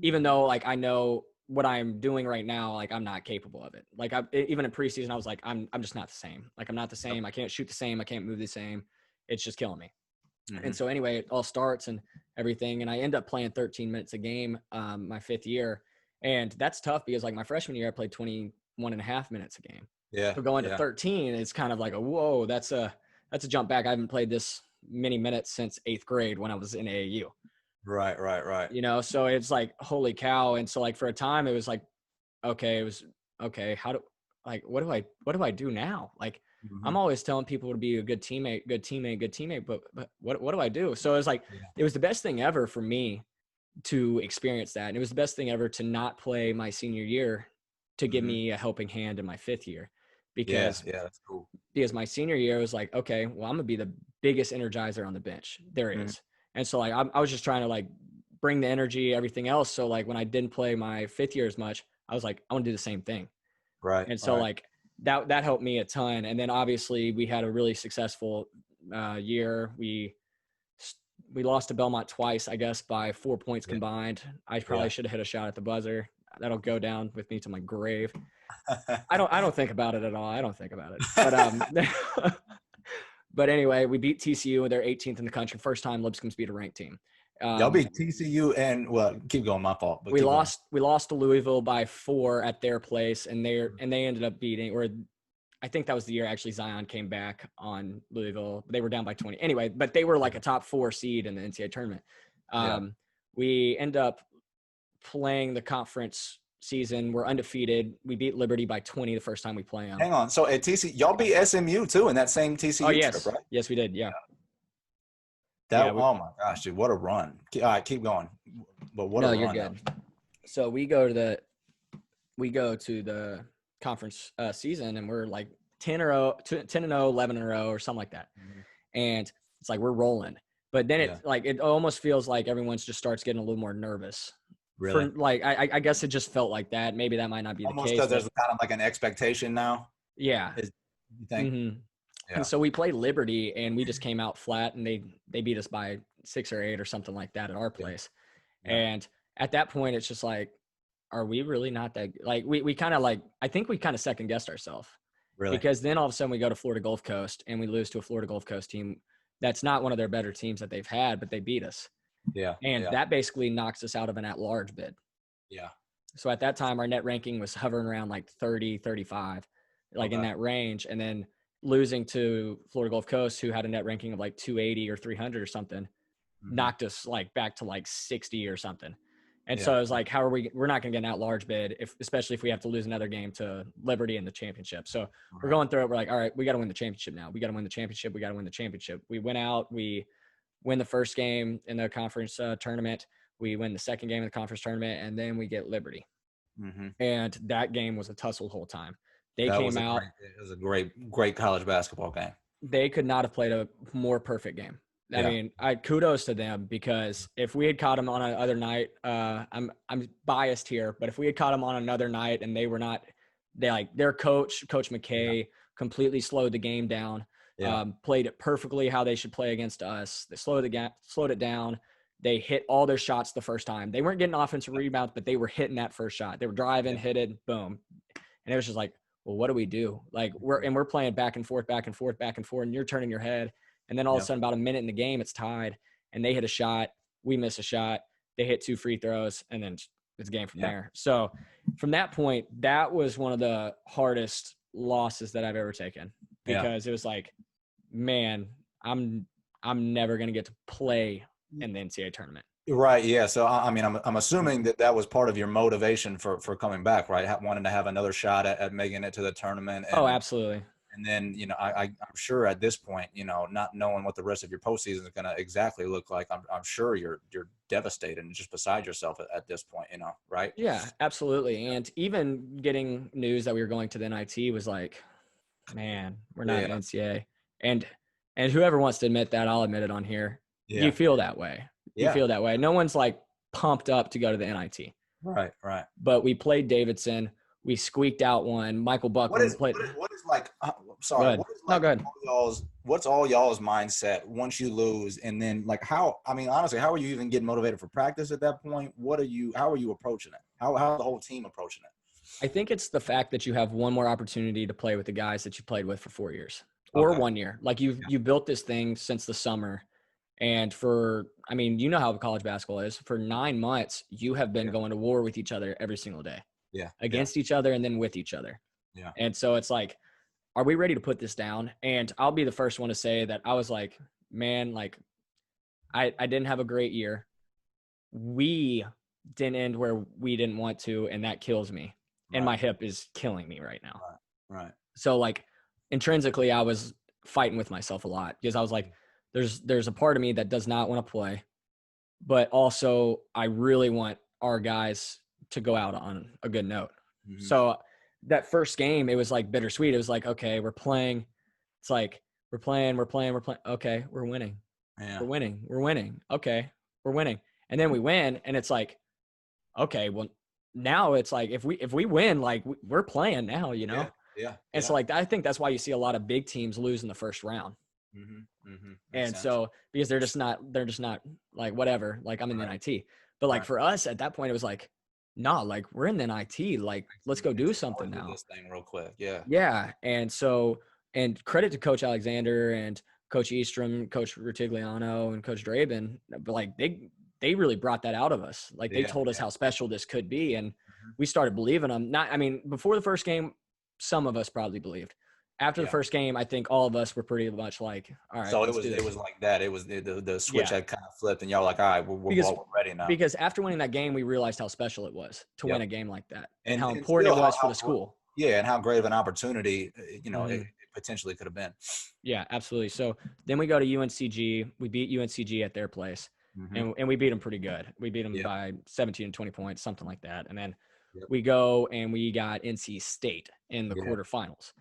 even though like I know what I'm doing right now, like I'm not capable of it. Like even in preseason, I was like, I'm just not the same. Like I'm not the same. I can't shoot the same. I can't move the same. It's just killing me. And so anyway, it all starts and everything. And I end up playing 13 minutes a game my 5th year. And that's tough because like my freshman year, I played 21.5 minutes a game. So going to 13, it's kind of like whoa, that's a jump back. I haven't played this many minutes since 8th grade when I was in AAU. Right. So it's like, holy cow. And so like for a time it was like, what do I do now? Like I'm always telling people to be a good teammate, but what do I do? So it was like, it was the best thing ever for me to experience that. And it was the best thing ever to not play my senior year to give me a helping hand in my 5th year. Because that's cool. Because my senior year was like, okay, well, I'm gonna be the biggest energizer on the bench there is. And so like I was just trying to like bring the energy, everything else. So like when I didn't play my 5th year as much, I was like, I want to do the same thing. Right. And so like that helped me a ton. And then obviously we had a really successful year. We lost to Belmont twice, I guess, by 4 points combined. I probably should have hit a shot at the buzzer. That'll go down with me to my grave. I don't think about it at all. I don't think about it. But But anyway, we beat TCU. They're 18th in the country. First time Lipscomb's beat a ranked team. Y'all beat TCU and well, keep going. My fault. But we lost to Louisville by 4 at their place, and they ended up beating. Or I think that was the year actually Zion came back on Louisville. They were down by 20 anyway, but they were like a top 4 seed in the NCAA tournament. We end up playing the conference season. We're undefeated. We beat Liberty by 20 the first time we play them. Hang on. So at TCU, y'all beat SMU too in that same TCU trip, right? Yes, we did. Yeah. Oh my gosh, dude, what a run! All right, keep going. But what a run! You're good. So we go to the conference season, and we're like 10-0, 11-0, or something like that. Mm-hmm. And it's like we're rolling. But then it almost feels like everyone's just starts getting a little more nervous. Really? I guess it just felt like that. Maybe that might not be the case. Almost because there's kind of like an expectation now. Yeah. You think? Mm-hmm. Yeah. And so we played Liberty, and we just came out flat, and they beat us by 6 or 8 or something like that at our place. Yeah. And at that point, it's just like, are we really not that – like we kind of like – I think we kind of second-guessed ourselves. Really? Because then all of a sudden we go to Florida Gulf Coast, and we lose to a Florida Gulf Coast team that's not one of their better teams that they've had, but they beat us. Yeah. And that basically knocks us out of an at-large bid. Yeah. So at that time, our net ranking was hovering around like 30, 35, in that range. And then losing to Florida Gulf Coast, who had a net ranking of like 280 or 300 or something, knocked us like back to like 60 or something. And so I was like, we're not going to get an at-large bid, especially if we have to lose another game to Liberty in the championship. So we're going through it. We're like, all right, we got to win the championship now. We got to win the championship. We got to win the championship. We went out, we win the first game in the conference tournament. We win the second game in the conference tournament, and then we get Liberty. Mm-hmm. And that game was a tussle the whole time. It was a great college basketball game. They could not have played a more perfect game. I mean, kudos to them, because if we had caught them on another night, I'm biased here, but if we had caught them on another night and they were not, their Coach McKay completely slowed the game down, played it perfectly how they should play against us. They slowed it down. They hit all their shots the first time. They weren't getting offensive rebounds, but they were hitting that first shot. They were driving, hit it, boom. And it was just like, well, what do we do? Like we're playing back and forth, and you're turning your head. And then all of a sudden, about a minute in the game, it's tied, and they hit a shot. We miss a shot. They hit 2 free throws, and then it's a game from there. So from that point, that was one of the hardest losses that I've ever taken, because it was like, man, I'm never going to get to play in the NCAA tournament. Right. Yeah. So, I mean, I'm assuming that was part of your motivation for coming back, right? Wanting to have another shot at making it to the tournament. Oh, absolutely. And then, I'm sure at this point, not knowing what the rest of your postseason is going to exactly look like, I'm sure you're devastated and just beside yourself at this point, right? Yeah, absolutely. And even getting news that we were going to the NIT was like, man, we're not an NCAA. And whoever wants to admit that, I'll admit it on here. Yeah. You feel that way. You feel that way. No one's like pumped up to go to the NIT. Right. But we played Davidson. We squeaked out one. Michael Buckland played. What is like? Sorry. What is like go ahead. What's all y'all's mindset once you lose, and then like how? I mean, honestly, how are you even getting motivated for practice at that point? How are you approaching it? How the whole team approaching it? I think it's the fact that you have one more opportunity to play with the guys that you played with for 4 years or 1 year. Like you built this thing since the summer. And you know how college basketball is. For 9 months, you have been going to war with each other every single day. Yeah. Against each other and then with each other. Yeah. And so it's like, are we ready to put this down? And I'll be the first one to say that I was like, man, like I didn't have a great year. We didn't end where we didn't want to, and that kills me. Right. And my hip is killing me right now. Right. So like intrinsically, I was fighting with myself a lot, because I was like, there's a part of me that does not want to play, but also I really want our guys to go out on a good note. Mm-hmm. So that first game, it was like bittersweet. It was like, okay, we're playing. It's like, we're playing. Okay, we're winning. Yeah. We're winning. Okay, we're winning. And then we win, and it's like, okay, well, now it's like, if we win, like we're playing now, Yeah. And so like, I think that's why you see a lot of big teams lose in the first round. Mm-hmm. Mm-hmm. And so, because they're just not like, whatever, like I'm in the NIT, but like for us at that point, it was like, nah, like we're in the NIT, like let's go do something now. This thing real quick. Yeah. Yeah. And so, and credit to Coach Alexander and Coach Eastrom, Coach Rutigliano, and Coach Draben, but like they really brought that out of us. Like they told us how special this could be, and we started believing them. Before the first game, some of us probably believed. After the first game, I think all of us were pretty much like, all right. So it was like that. It was the switch had kind of flipped, and y'all were like, all right, we're ready now. Because after winning that game, we realized how special it was to win a game like that, and how and important it was for the school. Yeah, and how great of an opportunity it potentially could have been. Yeah, absolutely. So then we go to UNCG. We beat UNCG at their place, and we beat them pretty good. We beat them by 17 and 20 points, something like that. And then we go and we got NC State in the quarterfinals.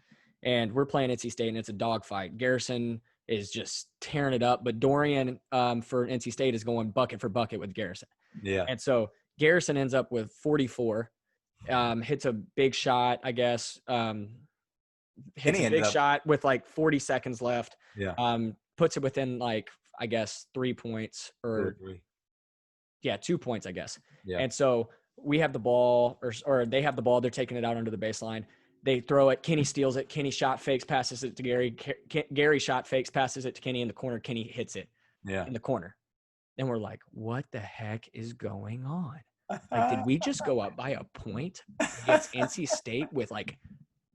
And we're playing NC State, and it's a dogfight. Garrison is just tearing it up, but Dorian for NC State is going bucket for bucket with Garrison. Yeah. And so Garrison ends up with 44, hits a big shot, I guess. Hits a big shot with like 40 seconds left. Yeah. Puts it within like, I guess, 3 points or 2 points, I guess. Yeah. And so we have the ball or they have the ball. They're taking it out under the baseline. They throw it. Kenny steals it. Kenny shot fakes, passes it to Gary. Gary shot fakes, passes it to Kenny in the corner. Kenny hits it in the corner. And we're like, what the heck is going on? Like, did we just go up by a point against NC State with like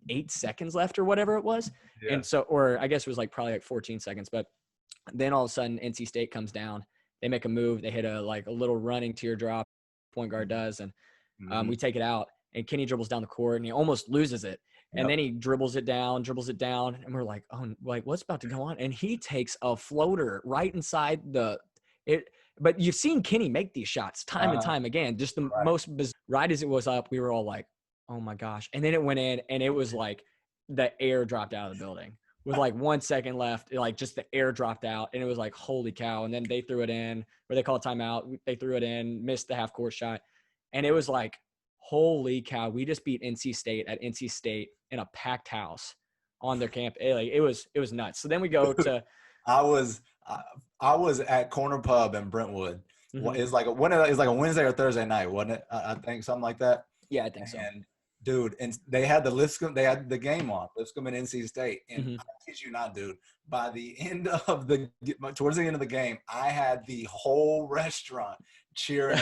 8 seconds left or whatever it was? Yeah. And so, or I guess it was like probably like 14 seconds. But then all of a sudden, NC State comes down. They make a move. They hit a little running teardrop. Point guard does. And we take it out. And Kenny dribbles down the court, and he almost loses it. And then he dribbles it down, and we're like, oh, like what's about to go on? And he takes a floater right inside it. But you've seen Kenny make these shots time and time again. Just the most right as it was up, we were all like, oh my gosh. And then it went in, and it was like the air dropped out of the building with like 1 second left. Like just the air dropped out, and it was like, holy cow. And then they threw it in, or they called timeout. They threw it in, missed the half court shot, and it was like, holy cow, we just beat NC State at NC State in a packed house on their camp. It was nuts. So then we go to I was at Corner Pub in Brentwood. It's like a Wednesday or Thursday night, wasn't it? I think something like that. Yeah, I think so. And dude, and they had the game on, Lipscomb and NC State. And I kid you not, dude, by the end of towards the end of the game, I had the whole restaurant cheering.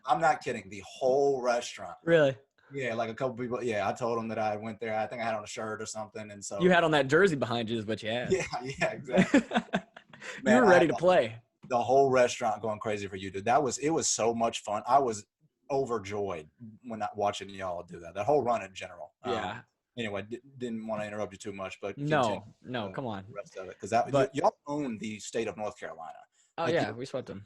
I'm not kidding. The whole restaurant. Really? Yeah, like a couple people. Yeah, I told them that I went there. I think I had on a shirt or something, and so you had on that jersey behind you is what you had. Yeah, exactly. Man, you were ready to play. The whole restaurant going crazy for you, dude. It was so much fun. I was overjoyed when watching y'all do that. That whole run in general. Yeah. Anyway, didn't want to interrupt you too much, but no, come on. The rest of it, because y'all own the state of North Carolina. Oh yeah, we swept them.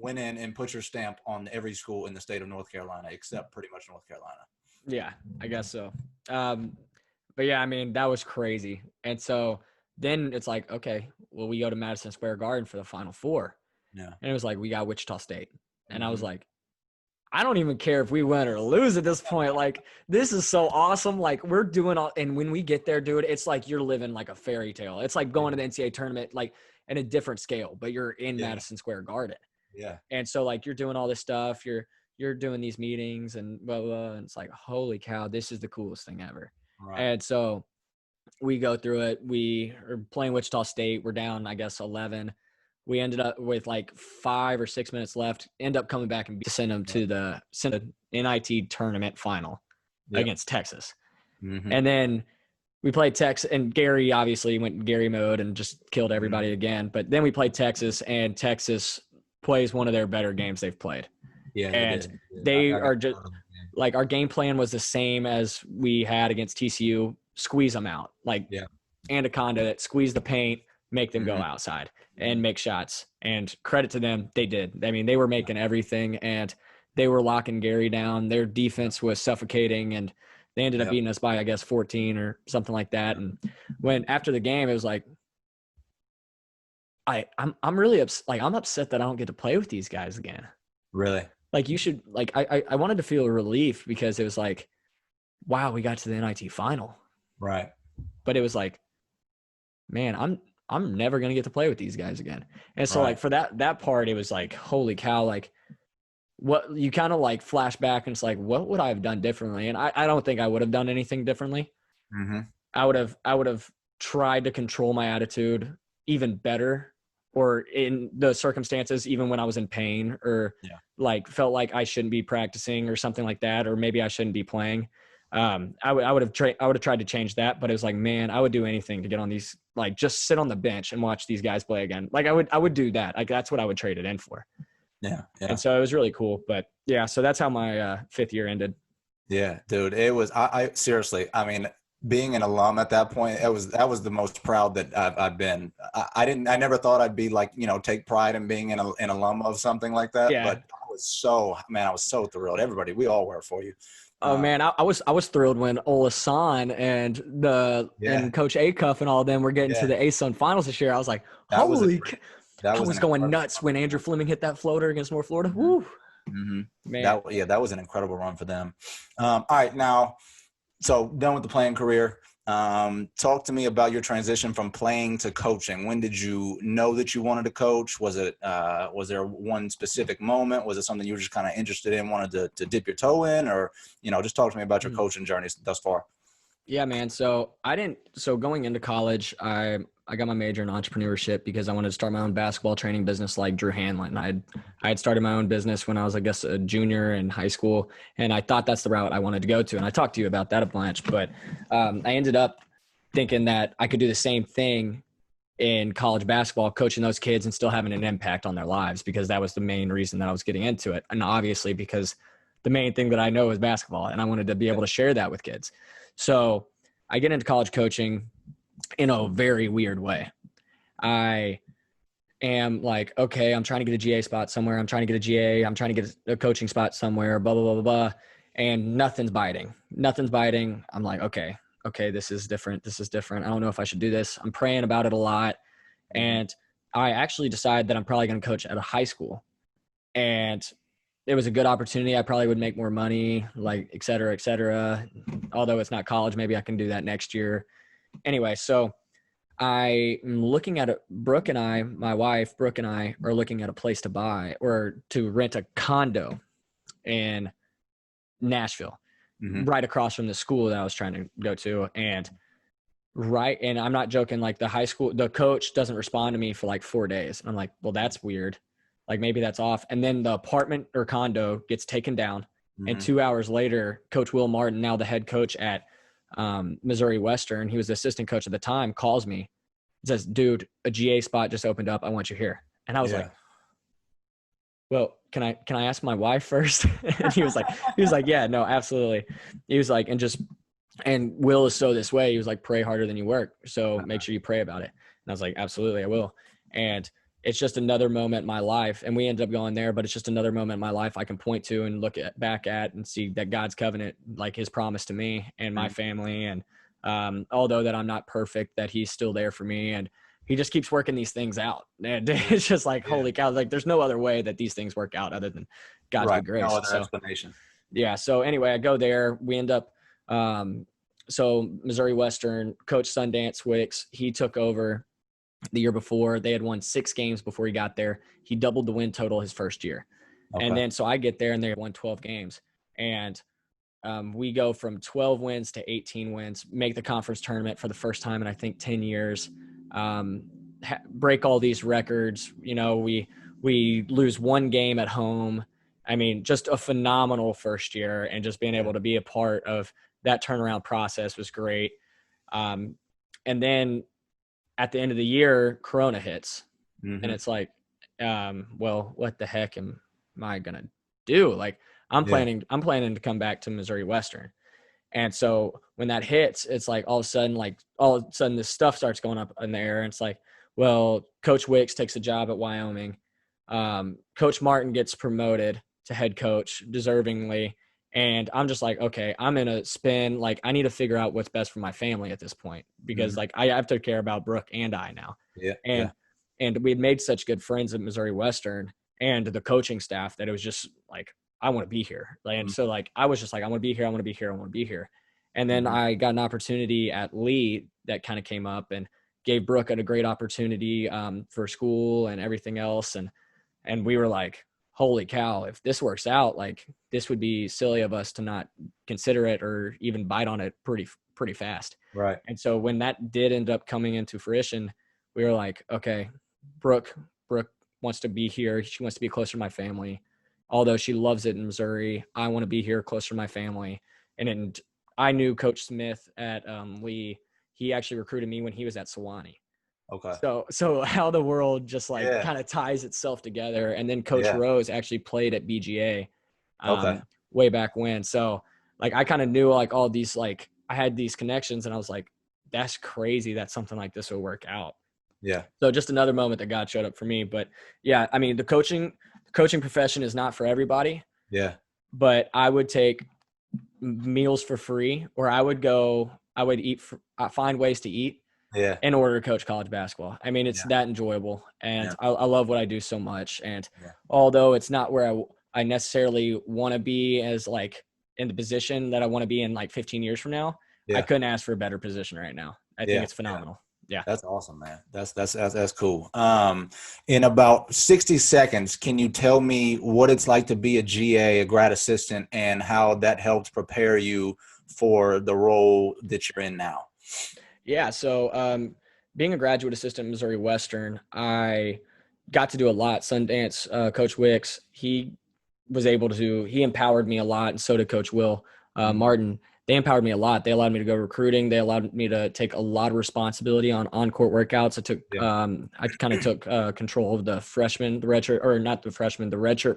Went in and put your stamp on every school in the state of North Carolina, except pretty much North Carolina. Yeah, I guess so. But yeah, I mean, that was crazy. And so then it's like, okay, well, we go to Madison Square Garden for the Final Four. Yeah. And it was like, we got Wichita State. And I was like, I don't even care if we win or lose at this point. Like, this is so awesome. Like, we're doing all – and when we get there, dude, it's like you're living like a fairy tale. It's like going to the NCAA tournament, like, in a different scale, but you're in Madison Square Garden. Yeah. And so like you're doing all this stuff, you're doing these meetings and blah, blah, and it's like, holy cow, this is the coolest thing ever. Right. And so we go through it. We are playing Wichita State. We're down, I guess, 11. We ended up with like 5 or 6 minutes left, end up coming back and send them to the NIT tournament final against Texas. And then we played Texas, and Gary obviously went Gary mode and just killed everybody again. But then we played Texas, and Texas plays one of their better games they've played. Yeah. And they are just like, our game plan was the same as we had against TCU, squeeze them out. Like Anaconda, squeeze the paint, make them go outside and make shots. And credit to them, they did. I mean, they were making everything, and they were locking Gary down. Their defense was suffocating, and they ended up beating us by, I guess, 14 or something like that. And when after the game, it was like, I'm really upset. Like, I'm upset that I don't get to play with these guys again. Really? Like, you should, like, I wanted to feel a relief, because it was like, wow, we got to the NIT final. Right. But it was like, man, I'm never going to get to play with these guys again. And so like for that part, it was like, holy cow, like what you kind of like flash back, and it's like, what would I have done differently? And I don't think I would have done anything differently. I would have tried to control my attitude, even better, or in the circumstances, even when I was in pain or like felt like I shouldn't be practicing or something like that, or maybe I shouldn't be playing. I would have tried to change that, but it was like, man, I would do anything to get on these, like just sit on the bench and watch these guys play again. Like I would do that. Like that's what I would trade it in for. Yeah. Yeah. And so it was really cool, but yeah, so that's how my 5th year ended. Yeah, dude, it was, I seriously, I mean, being an alum at that point, that was the most proud that I've been. I never thought I'd be like, take pride in being an alum of something like that. Yeah. But I was so thrilled. Everybody, we all were for you. Oh man, I was thrilled when Olasan and Coach Acuff and all of them were getting to the ASUN finals this year. I was like, I was going nuts when Andrew Fleming hit that floater against North Florida. Mm-hmm. Woo. Mm-hmm. Man. That was an incredible run for them. All right, now, so done with the playing career. Talk to me about your transition from playing to coaching. When did you know that you wanted to coach? Was there one specific moment? Was it something you were just kind of interested in, wanted to dip your toe in, or, just talk to me about your coaching journey thus far. Yeah, man. So going into college, I got my major in entrepreneurship because I wanted to start my own basketball training business like Drew Hanlon. I had started my own business when I was, I guess, a junior in high school, and I thought that's the route I wanted to go to. And I talked to you about that a bunch, but I ended up thinking that I could do the same thing in college basketball, coaching those kids and still having an impact on their lives, because that was the main reason that I was getting into it. And obviously because the main thing that I know is basketball, and I wanted to be able to share that with kids. So I get into college coaching in a very weird way. I am like, okay, I'm trying to get a GA spot somewhere. I'm trying to get a GA. I'm trying to get a coaching spot somewhere, blah, blah, blah, blah, blah. And nothing's biting. I'm like, okay, this is different. I don't know if I should do this. I'm praying about it a lot. And I actually decided that I'm probably going to coach at a high school. And it was a good opportunity. I probably would make more money, like, et cetera, et cetera. Although it's not college, maybe I can do that next year. Anyway, so I'm looking at it. My wife, Brooke, and I are looking at a place to buy or to rent a condo in Nashville, right across from the school that I was trying to go to. And I'm not joking, like the coach doesn't respond to me for like 4 days. And I'm like, well, that's weird. Like maybe that's off. And then the apartment or condo gets taken down. And 2 hours later, Coach Will Martin, now the head coach at Missouri Western, he was the assistant coach at the time, calls me. He says, dude, a GA spot just opened up. I want you here. And I was like, well, can I ask my wife first? And he was like, yeah, no, absolutely. He was like, and Will is so this way. He was like, pray harder than you work. So make sure you pray about it. And I was like, absolutely, I will. And it's just another moment in my life. And we ended up going there, but it's just another moment in my life I can point to and look back at and see that God's covenant, like his promise to me and my family. And although that I'm not perfect, that he's still there for me. And he just keeps working these things out. And it's just like, holy cow, like there's no other way that these things work out other than God's good grace. No other explanation. Yeah. So anyway, I go there. We end up, so Missouri Western, Coach Sundance Wicks, he took over the year before. They had won 6 games before he got there. He doubled the win total his first year. Okay. And then so I get there and they won 12 games. And we go from 12 wins to 18 wins, make the conference tournament for the first time in I think 10 years, break all these records. You know, we lose 1 game at home. I mean, just a phenomenal first year, and just being able to be a part of that turnaround process was great. And then at the end of the year, Corona hits, and it's like, well, what the heck am I gonna do? Like, I'm planning to come back to Missouri Western. And so when that hits, it's like all of a sudden this stuff starts going up in the air. And it's like, well, Coach Wicks takes a job at Wyoming. Coach Martin gets promoted to head coach deservingly. And I'm just like, okay, I'm in a spin. Like, I need to figure out what's best for my family at this point, because like I have to care about Brooke and I now. And we had made such good friends at Missouri Western and the coaching staff that it was just like, I want to be here. And so like, I was just like, I want to be here. I want to be here. I want to be here. And then I got an opportunity at Lee that kind of came up and gave Brooke a great opportunity for school and everything else. And we were like, holy cow, if this works out, like this would be silly of us to not consider it or even bite on it pretty fast. Right. And so when that did end up coming into fruition, we were like, okay, Brooke wants to be here. She wants to be closer to my family. Although she loves it in Missouri, I want to be here closer to my family. And I knew Coach Smith at Lee. He actually recruited me when he was at Sewanee. Okay. So how the world just like Yeah. kind of ties itself together. And then Coach Yeah. Rose actually played at BGA Okay. way back when. So like I kind of knew like all these, like I had these connections, and I was like, that's crazy that something like this will work out. Yeah. So just another moment that God showed up for me. But yeah, I mean, the coaching profession is not for everybody, Yeah. but I would take meals for free, or I would eat, find ways to eat Yeah. in order to coach college basketball. I mean, it's Yeah. that enjoyable, and Yeah. I love what I do so much. And Yeah. although it's not where I necessarily want to be as like in the position that I want to be in like 15 years from now, I Yeah. couldn't ask for a better position right now. I think Yeah. it's phenomenal. Yeah. That's awesome, man. That's cool. In about 60 seconds, can you tell me what it's like to be a GA, a grad assistant, and how that helps prepare you for the role that you're in now? Yeah. So, being a graduate assistant at Missouri Western, I got to do a lot. Sundance, Coach Wicks, he empowered me a lot. And so did Coach Will Martin. They empowered me a lot. They allowed me to go recruiting. They allowed me to take a lot of responsibility on court workouts. I kind of took control of the redshirt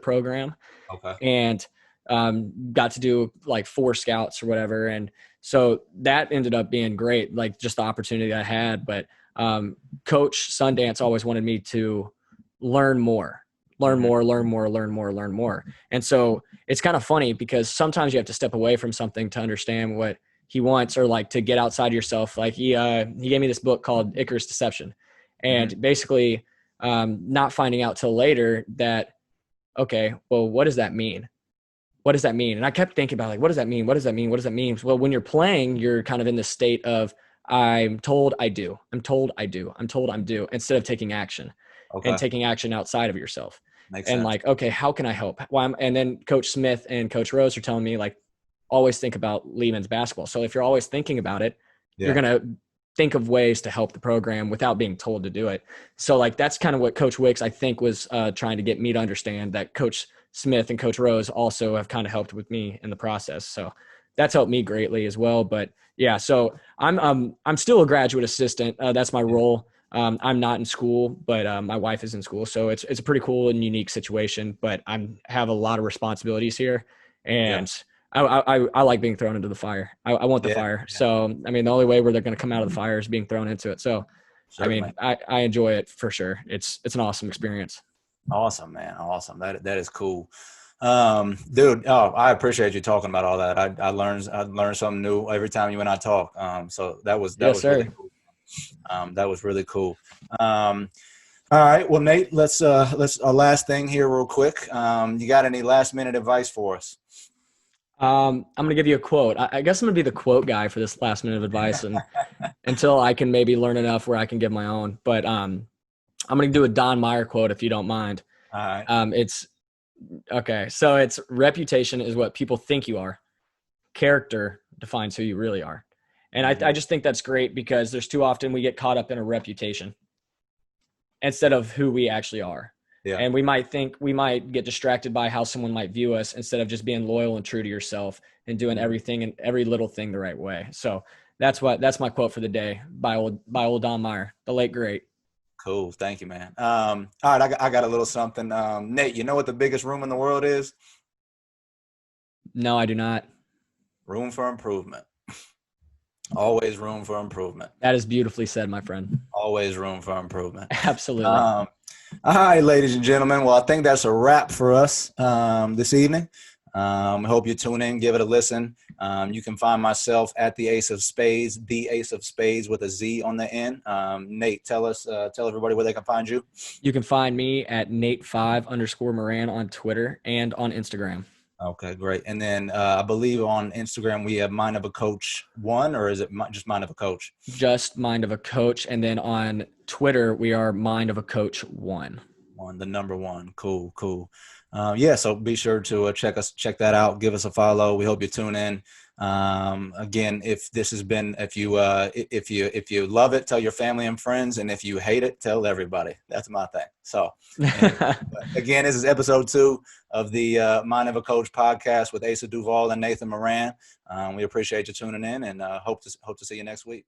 program, Okay. and got to do like 4 scouts or whatever. And so that ended up being great, like just the opportunity I had. But Coach Sundance always wanted me to learn more. And so it's kind of funny because sometimes you have to step away from something to understand what he wants, or like to get outside yourself. Like he gave me this book called Icarus Deception, and basically not finding out till later that, okay, well, what does that mean? What does that mean? And I kept thinking about like, what does that mean? What does that mean? What does that mean? Well, when you're playing, you're kind of in this state of, I'm told I do. I'm told I do. I'm told I'm due, instead of taking action and Okay. taking action outside of yourself. Makes And sense. like, okay, how can I help? And then Coach Smith and Coach Rose are telling me like, always think about Lehman's basketball. So if you're always thinking about it, you're going to think of ways to help the program without being told to do it. So like, that's kind of what Coach Wicks, I think, was trying to get me to understand, that Coach Smith and Coach Rose also have kind of helped with me in the process. So that's helped me greatly as well. But yeah, so I'm still a graduate assistant. That's my role. I'm not in school, but my wife is in school. So it's a pretty cool and unique situation, but I have a lot of responsibilities here, and I like being thrown into the fire. I want the fire. So, I mean, the only way where they're going to come out of the fire is being thrown into it. So, Certainly. I mean, I enjoy it for sure. It's an awesome experience. Awesome, man. Awesome. That is cool. Dude, I appreciate you talking about all that. I learned something new every time you and I talk. So that was really cool. That was really cool. All right. Well, Nate, let's a last thing here real quick. You got any last minute advice for us? I'm going to give you a quote. I guess I'm going to be the quote guy for this last minute of advice, and until I can maybe learn enough where I can give my own. But I'm going to do a Don Meyer quote, if you don't mind. All right. It's okay. So it's, reputation is what people think you are. Character defines who you really are. And I just think that's great, because there's too often we get caught up in a reputation instead of who we actually are. Yeah. And we might get distracted by how someone might view us, instead of just being loyal and true to yourself and doing everything and every little thing the right way. So that's my quote for the day by old Don Meyer, the late great. Cool. Thank you, man. All right. I got a little something. Nate, you know what the biggest room in the world is? No, I do not. Room for improvement. Always room for improvement. That is beautifully said, my friend. Always room for improvement. Absolutely. All right, ladies and gentlemen. Well, I think that's a wrap for us this evening. I hope you tune in, give it a listen. You can find myself at the Ace of Spades with a Z on the end. Nate, tell everybody where they can find you. You can find me at Nate5_Moran on Twitter and on Instagram. Okay, great. And then I believe on Instagram we have Mind of a Coach 1, or is it just Mind of a Coach? Just Mind of a Coach. And then on Twitter we are Mind of a Coach 1. The number one. Cool, cool. Yeah, so be sure to check that out. Give us a follow. We hope you tune in. Again, if you love it, tell your family and friends, and if you hate it, tell everybody. That's my thing. So anyway, but again, this is episode 2 of the Mind of a Coach podcast with Asa Duvall and Nathan Moran. We appreciate you tuning in, and hope to see you next week.